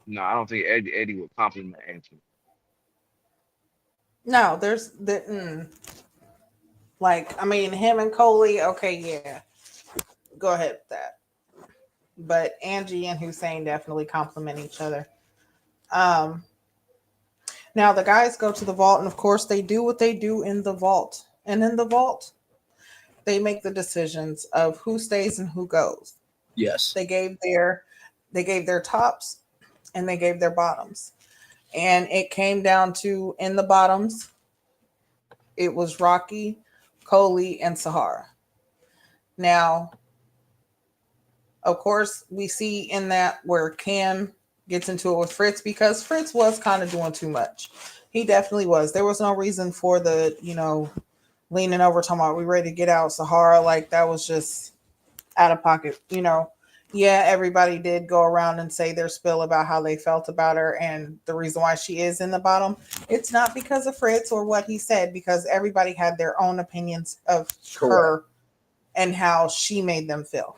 No, I don't think Eddie would compliment Angie.
No, there's the like I mean him and Coley. Okay, yeah, go ahead with that. But Angie and Hussein definitely complement each other. Um, Now the guys go to the vault, and of course they do what they do in the vault. And in the vault, they make the decisions of who stays and who goes.
Yes.
They gave their they gave their tops and they gave their bottoms. And it came down to in the bottoms, it was Rocky, Coley, and Sahara. Now, of course, we see in that where Cam gets into it with Fritz because Fritz was kind of doing too much. He definitely was. There was no reason for the, leaning over talking about we ready to get out Sahara. Like that was just out of pocket. Yeah, everybody did go around and say their spill about how they felt about her and the reason why she is in the bottom. It's not because of Fritz or what he said, because everybody had their own opinions of her and how she made them feel.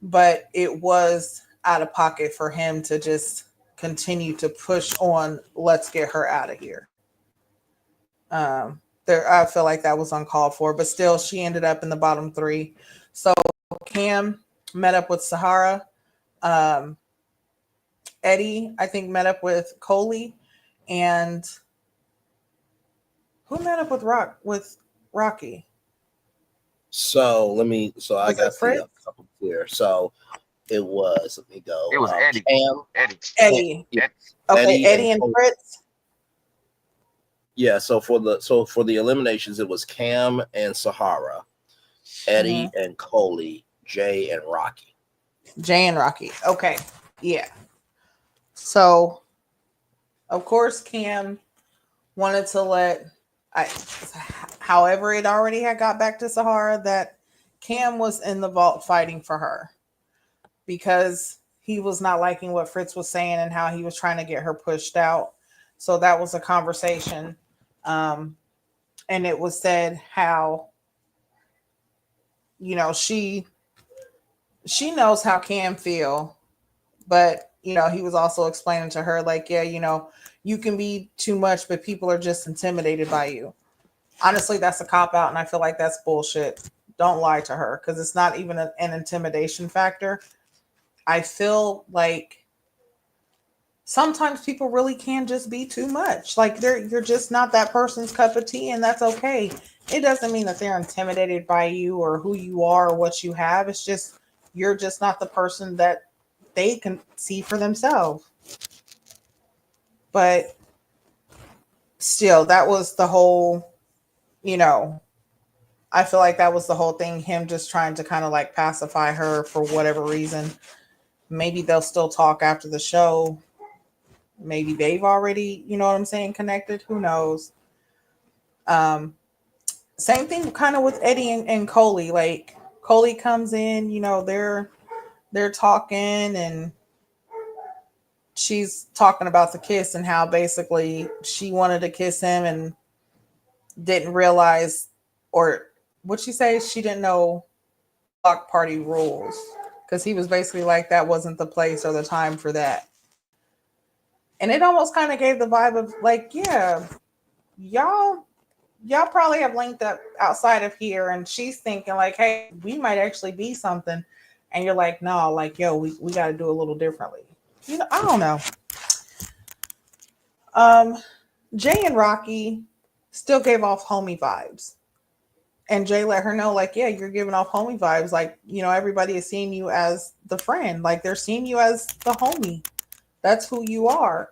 But it was out of pocket for him to just continue to push on, let's get her out of here. I feel like that was uncalled for, but still she ended up in the bottom 3. So Cam met up with Sahara. Eddie, I think, met up with Coley, and who met up with Rocky?
So I
Was
got
it Fritz?
the couple here. So it was, let me go.
It was Eddie.
Cam,
Eddie.
yeah,
Okay, Eddie and Fritz.
Yeah, so for the eliminations, it was Cam and Sahara, Eddie and Coley, Jay and Rocky.
Okay. Yeah. So, of course, Cam wanted to however it already had got back to Sahara that Cam was in the vault fighting for her because he was not liking what Fritz was saying and how he was trying to get her pushed out. So that was a conversation. And it was said how, she knows how Cam feel, but, he was also explaining to her like, yeah, you can be too much, but people are just intimidated by you. Honestly, that's a cop out. And I feel like that's bullshit. Don't lie to her because it's not even an intimidation factor. I feel like sometimes people really can just be too much. Like you're just not that person's cup of tea, and that's okay. It doesn't mean that they're intimidated by you or who you are or what you have. It's just you're just not the person that they can see for themselves. But still, that was the whole, I feel like that was the whole thing, him just trying to kind of like pacify her for whatever reason. Maybe they'll still talk after the show. Maybe they've already, connected. Who knows? Same thing kind of with Eddie and Coley. Like Coley comes in, they're talking and she's talking about the kiss and how basically she wanted to kiss him and didn't realize, or what'd she say? She didn't know block party rules because he was basically like, that wasn't the place or the time for that. And it almost kind of gave the vibe of like, yeah, y'all probably have linked up outside of here. And she's thinking like, hey, we might actually be something. And you're like, no, like, yo, we got to do a little differently. I don't know. Jay and Rocky still gave off homie vibes. And Jay let her know, like, yeah, you're giving off homie vibes. Like, everybody is seeing you as the friend. Like, they're seeing you as the homie. That's who you are.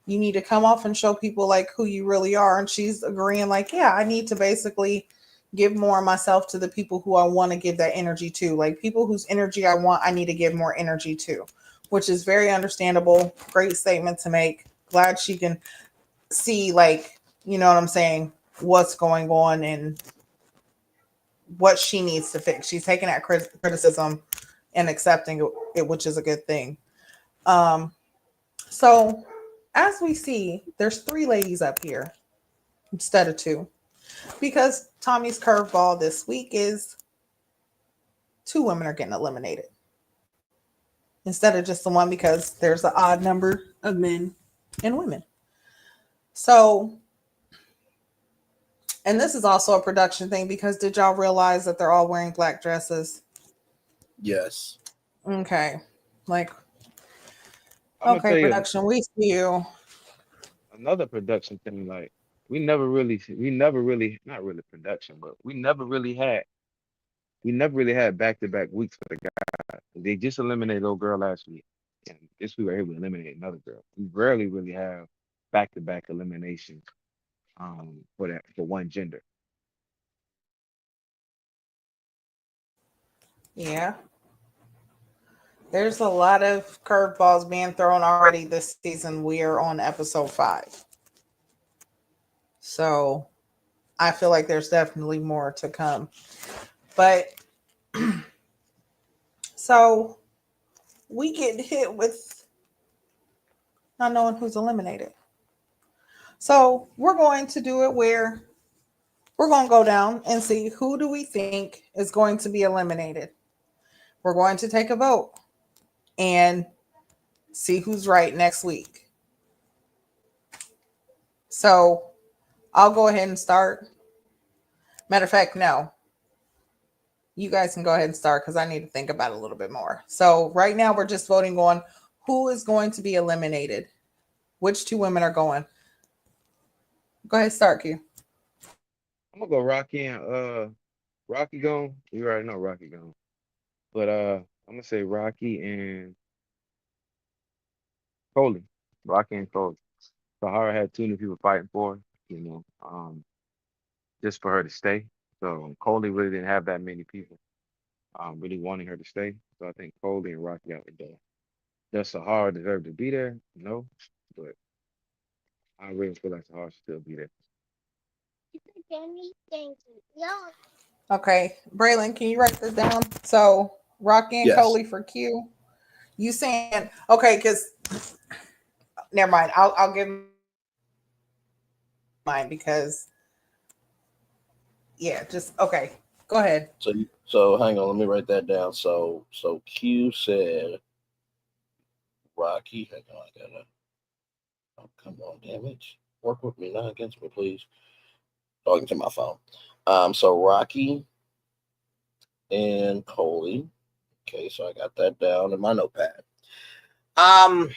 You need to come off and show people, like, who you really are. And she's agreeing, like, yeah, I need to basically give more of myself to the people who I want to give that energy to. Like, people whose energy I want, I need to give more energy to, which is very understandable. Great statement to make. Glad she can see, like, you know what I'm saying, what's going on and what she needs to fix. She's taking that criticism and accepting it, which is a good thing. So as we see, there's 3 ladies up here instead of 2, because Tommy's curveball this week is 2 women are getting eliminated instead of just the one, because there's an odd number of men and women. So, and this is also a production thing, because did y'all realize that they're all wearing black dresses?
Yes.
Okay. Like,
okay,
production, we see you.
Another production thing, like we never really, not really production, but we never really had back-to-back weeks for the guy. They just eliminated old girl last week, and this week right here we eliminate another girl. We rarely really have back to back eliminations for that for one gender.
Yeah. There's a lot of curveballs being thrown already this season. We are on episode 5. So I feel like there's definitely more to come. But so we get hit with not knowing who's eliminated. So we're going to do it where we're going to go down and see who do we think is going to be eliminated. We're going to take a vote and see who's right next week. So I'll go ahead and start. Matter of fact, no. You guys can go ahead and start because I need to think about it a little bit more. So right now we're just voting on who is going to be eliminated. Which 2 women are going? Go ahead, start, Q.
I'm gonna go Rocky and Rocky gone. You already know Rocky gone. But I'm gonna say Rocky and Coley. Rocky and Coley. Sahara had too many people fighting for her, just for her to stay. So Coley really didn't have that many people really wanting her to stay. So I think Coley and Rocky out the door. Does Sahara deserve to be there? No. But I really feel like Sahara should still be there.
Okay, Braylon, can you write this down? So Rocky and
Yes.
Coley for Q. You saying okay? Because never mind. I'll give mine because yeah, just okay. Go ahead.
So hang on, let me write that down. So Q said Rocky. Hang on, I gotta. Oh, come on, damn it! Work with me, not against me, please. Talking to my phone. So Rocky and Coley. Okay, so I got that down in my notepad. Um,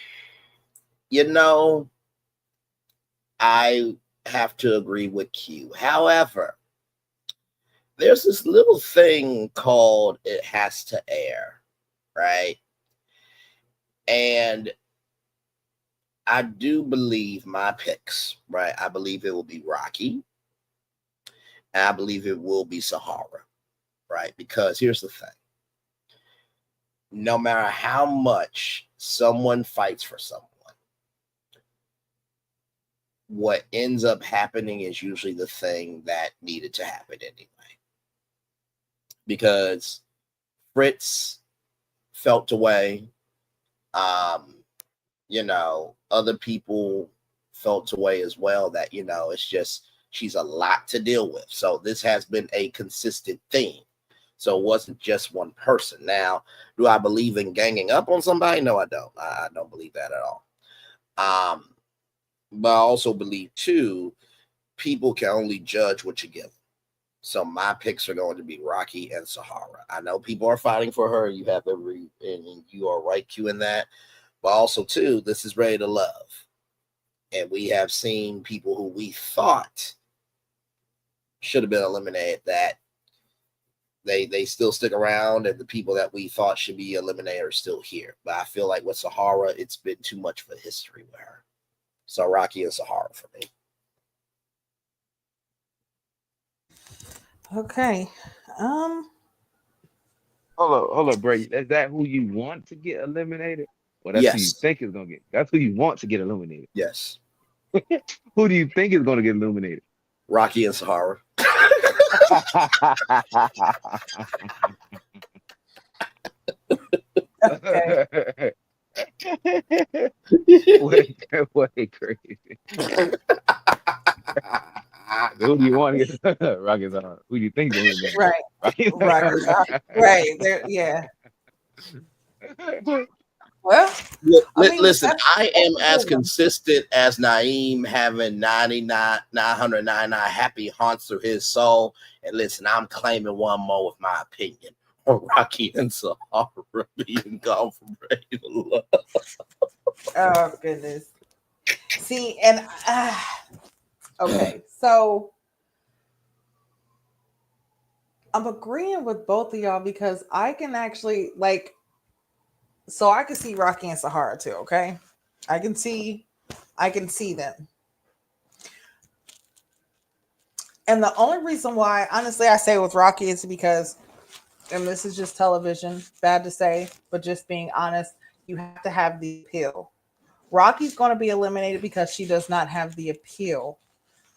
you know, I have to agree with Q. However, there's this little thing called it has to air, right? And I do believe my picks, right? I believe it will be Rocky. And I believe it will be Sahara, right? Because here's the thing. No matter how much someone fights for someone, what ends up happening is usually the thing that needed to happen anyway. Because Fritz felt away. Other people felt away as well that, it's just she's a lot to deal with. So this has been a consistent theme. So it wasn't just one person. Now, do I believe in ganging up on somebody? No, I don't. I don't believe that at all. But I also believe, too, people can only judge what you give them. So my picks are going to be Rocky and Sahara. I know people are fighting for her. You have and you are right, Q, in that. But also, too, this is Ready to Love. And we have seen people who we thought should have been eliminated that they still stick around, and the people that we thought should be eliminated are still here. But I feel like with Sahara, it's been too much of a history with her. So Rocky and Sahara for me.
Okay.
Hold up, Bray. Is that who you want to get eliminated? Well, that's who you
Yes.
think is gonna get. That's who you want to get eliminated.
Yes.
Who do you think is gonna get eliminated?
Rocky and Sahara.
Okay.
What a crazy. Who do you want to get Rockets on? Who do you think is gonna
Right.
Rockets?
Right. There. Yeah. Well,
Listen, I am
that's a
as
good one.
consistent as Naeem having 999 happy haunts through his soul. And listen, I'm claiming one more with my opinion. Rocky and Sahara being gone from Ready to Love.
Oh goodness. See, and okay, so I'm agreeing with both of y'all because I can actually So I can see Rocky and Sahara too, okay? I can see them. And the only reason why, honestly, I say with Rocky is because, and this is just television, bad to say, but just being honest, you have to have the appeal. Rocky's going to be eliminated because she does not have the appeal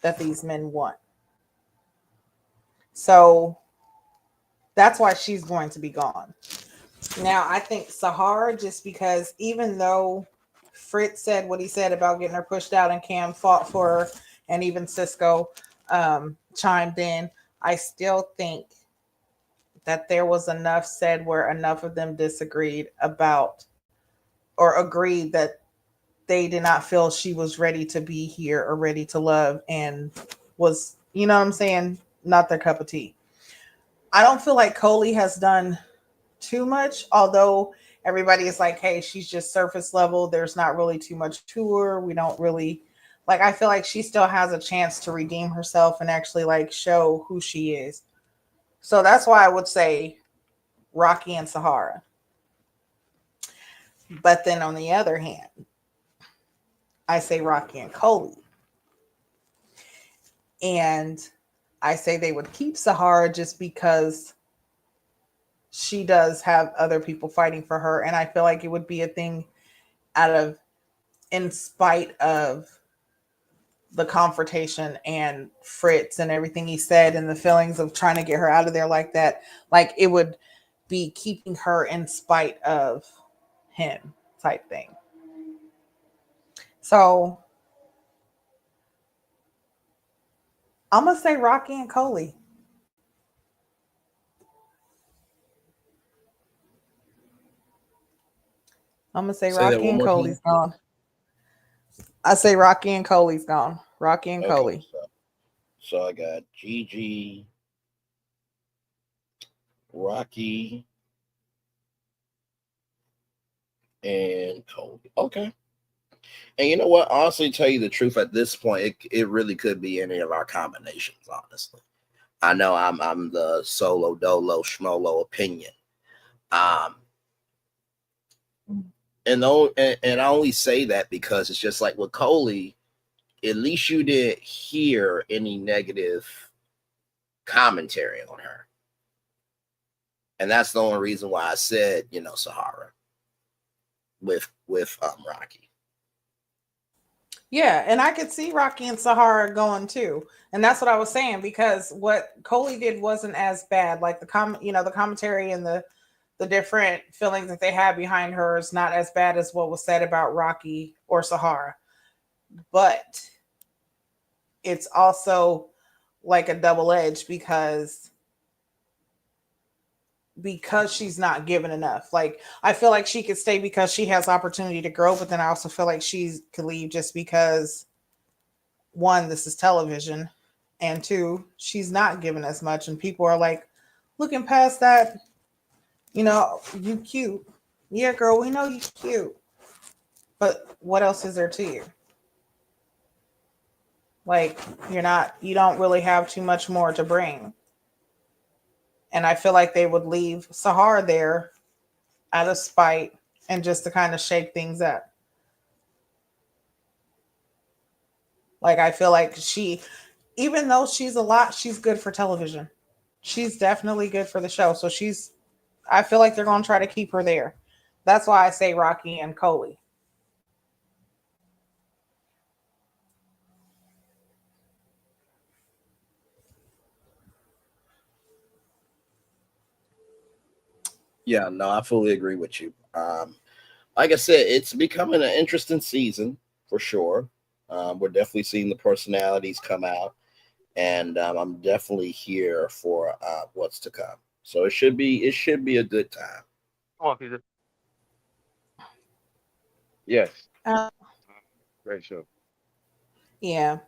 that these men want. So that's why she's going to be gone. Now, I think Sahara, just because even though Fritz said what he said about getting her pushed out and Cam fought for her, and even Cisco chimed in, I still think that there was enough said where enough of them disagreed about or agreed that they did not feel she was ready to be here or ready to love and was, you know what I'm saying, not their cup of tea. I don't feel like Coley has done too much, although everybody is like, hey, she's just surface level. There's not really too much to her. We don't really like, I feel like she still has a chance to redeem herself and actually like show who she is. So that's why I would say Rocky and Sahara. But then on the other hand, I say Rocky and Coley. And I say they would keep Sahara just because she does have other people fighting for her. And I feel like it would be a thing out of, in spite of the confrontation and Fritz and everything he said and the feelings of trying to get her out of there like that. Like it would be keeping her in spite of him type thing. So I'm going to say Rocky and Coley. I'm going to say
Say that
Rocky
one
and
more
Coley's
time.
gone. I say Rocky and Coley's gone. Rocky and
Okay,
Coley.
so I got Gigi, Rocky, and Cody. Okay. And you know what? Honestly, tell you the truth, at this point, it really could be any of our combinations, honestly. I know I'm the solo dolo schmolo opinion. Um and I only say that because it's just like with Coley, at least you didn't hear any negative commentary on her. And that's the only reason why I said, Sahara with Rocky.
Yeah, and I could see Rocky and Sahara going too. And that's what I was saying, because what Coley did wasn't as bad. Like the commentary and the different feelings that they had behind her is not as bad as what was said about Rocky or Sahara. But it's also like a double edge because she's not given enough. Like I feel like she could stay because she has opportunity to grow, but then I also feel like she could leave just because, one, this is television, and two, she's not given as much, and people are like looking past that. You cute. Yeah, girl, we know you cute. But what else is there to you? Like you don't really have too much more to bring. And I feel like they would leave Sahar there out of spite and just to kind of shake things up. Like I feel like even though she's a lot, she's good for television. She's definitely good for the show. So I feel like they're going to try to keep her there. That's why I say Rocky and Coley.
Yeah, no, I fully agree with you. Like I said, it's becoming an interesting season for sure. We're definitely seeing the personalities come out, and I'm definitely here for what's to come. So it should be a good time.
Come on, Peter. Yes.
Uh,
Great show.
yeah.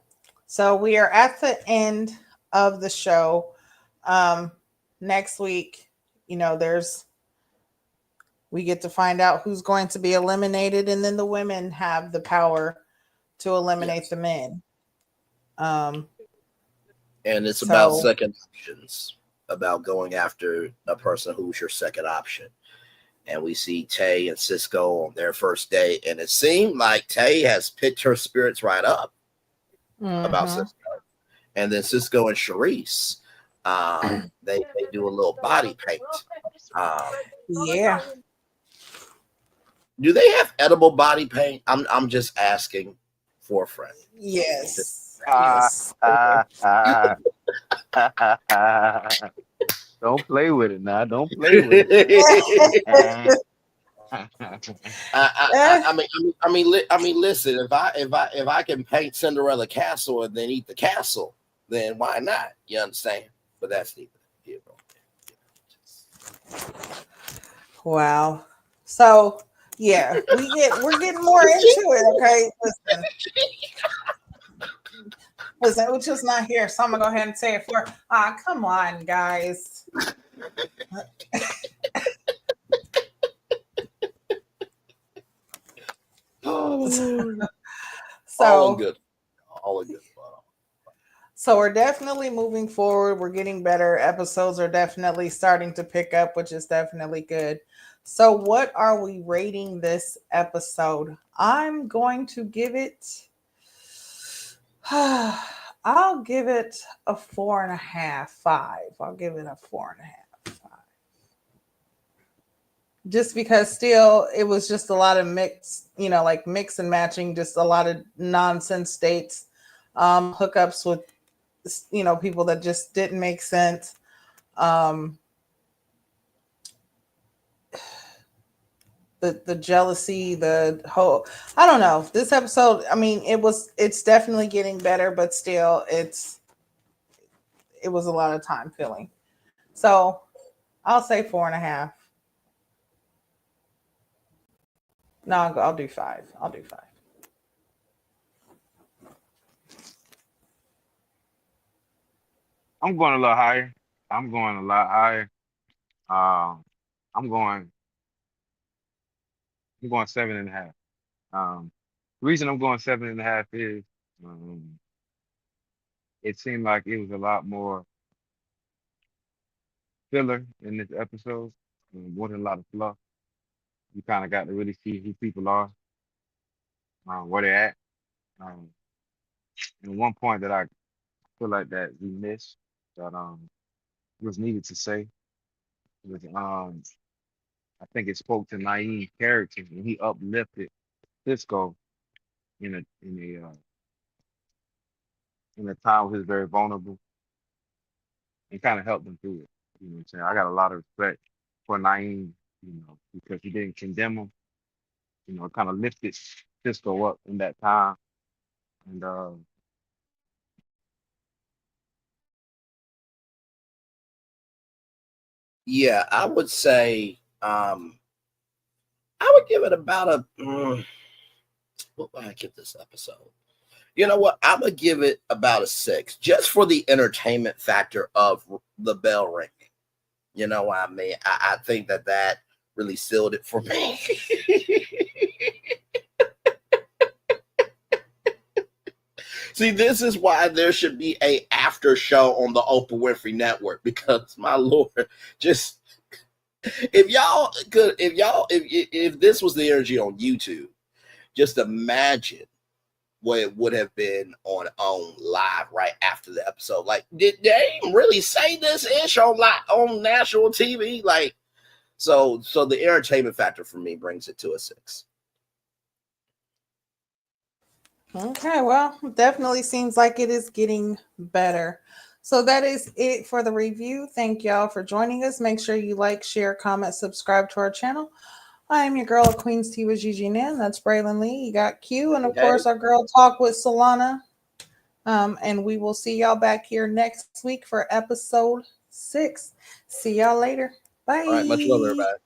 So we are at the end of the show. Um, Next week, there's we get to find out who's going to be eliminated, and then the women have the power to eliminate
Yes.
the men. Um,
And it's about
so
second options, about going after a person who's your second option. and we see Tay and Cisco on their first date, and it seemed like Tay has picked her spirits right up about
Mm-hmm.
Cisco. And then Cisco and Sharice, they do a little body paint.
Yeah.
Do they have edible body paint? I'm just asking for a friend.
Yes.
Ah,
Yes.
ah, ah, don't play with it now. Don't play with it.
I mean, listen. If I can paint Cinderella Castle and then eat the castle, then why not? You understand? But that's neither here nor there.
Wow. So yeah, we're getting more into it. Okay, listen, Ucho's not here, so I'm gonna go ahead and say it for. Come on, guys.
Oh, all in
So
good, all in good.
so we're definitely moving forward. We're getting better. Episodes are definitely starting to pick up, which is definitely good. So what are we rating this episode? I'm going to give it. I'll give it a 4.5, 5. I'll give it a 4.5, 5. Just because still it was just a lot of mix, like mix and matching, just a lot of nonsense dates, hookups with people that just didn't make sense. Um the jealousy, the whole, I don't know. This episode, I mean, it's definitely getting better, but still it was a lot of time filling. So I'll say 4.5. No, I'll do 5. I'll do 5.
I'm going a little higher. I'm going a lot higher. Um, I'm going. I'm going 7.5. The reason I'm going 7.5 is um, it seemed like it was a lot more filler in this episode. More than a lot of fluff. You kind of got to really see who people are, where they're at. Um, and one point that I feel like that we missed that was needed to say was I think it spoke to Naeem's character and he uplifted Cisco in a time when he was very vulnerable and kind of helped him through it. You know what I'm saying? I got a lot of respect for Naeem, because he didn't condemn him. It kind of lifted Cisco up in that time. And
Yeah, I would say I would give it about a. What would I give this episode? You know what? I'm gonna give it about a 6, just for the entertainment factor of the bell ringing. You know what I mean? I think that really sealed it for me. See, this is why there should be a after show on the Oprah Winfrey Network, because my lord, just if this was the energy on YouTube, just imagine what it would have been on live right after the episode. Like, did they really say this ish on national TV? Like, so the entertainment factor for me brings it to a 6.
Okay, well, definitely seems like it is getting better. So that is it for the review. Thank y'all for joining us. Make sure you like, share, comment, subscribe to our channel. I am your girl of Queen's Tea with Gigi Nin. That's Braylon Lee. You got Q, and of
Okay.
course our girl Talk with Solana. And we will see y'all back here next week for episode 6. See y'all later. Bye.
All right, much love, everybody.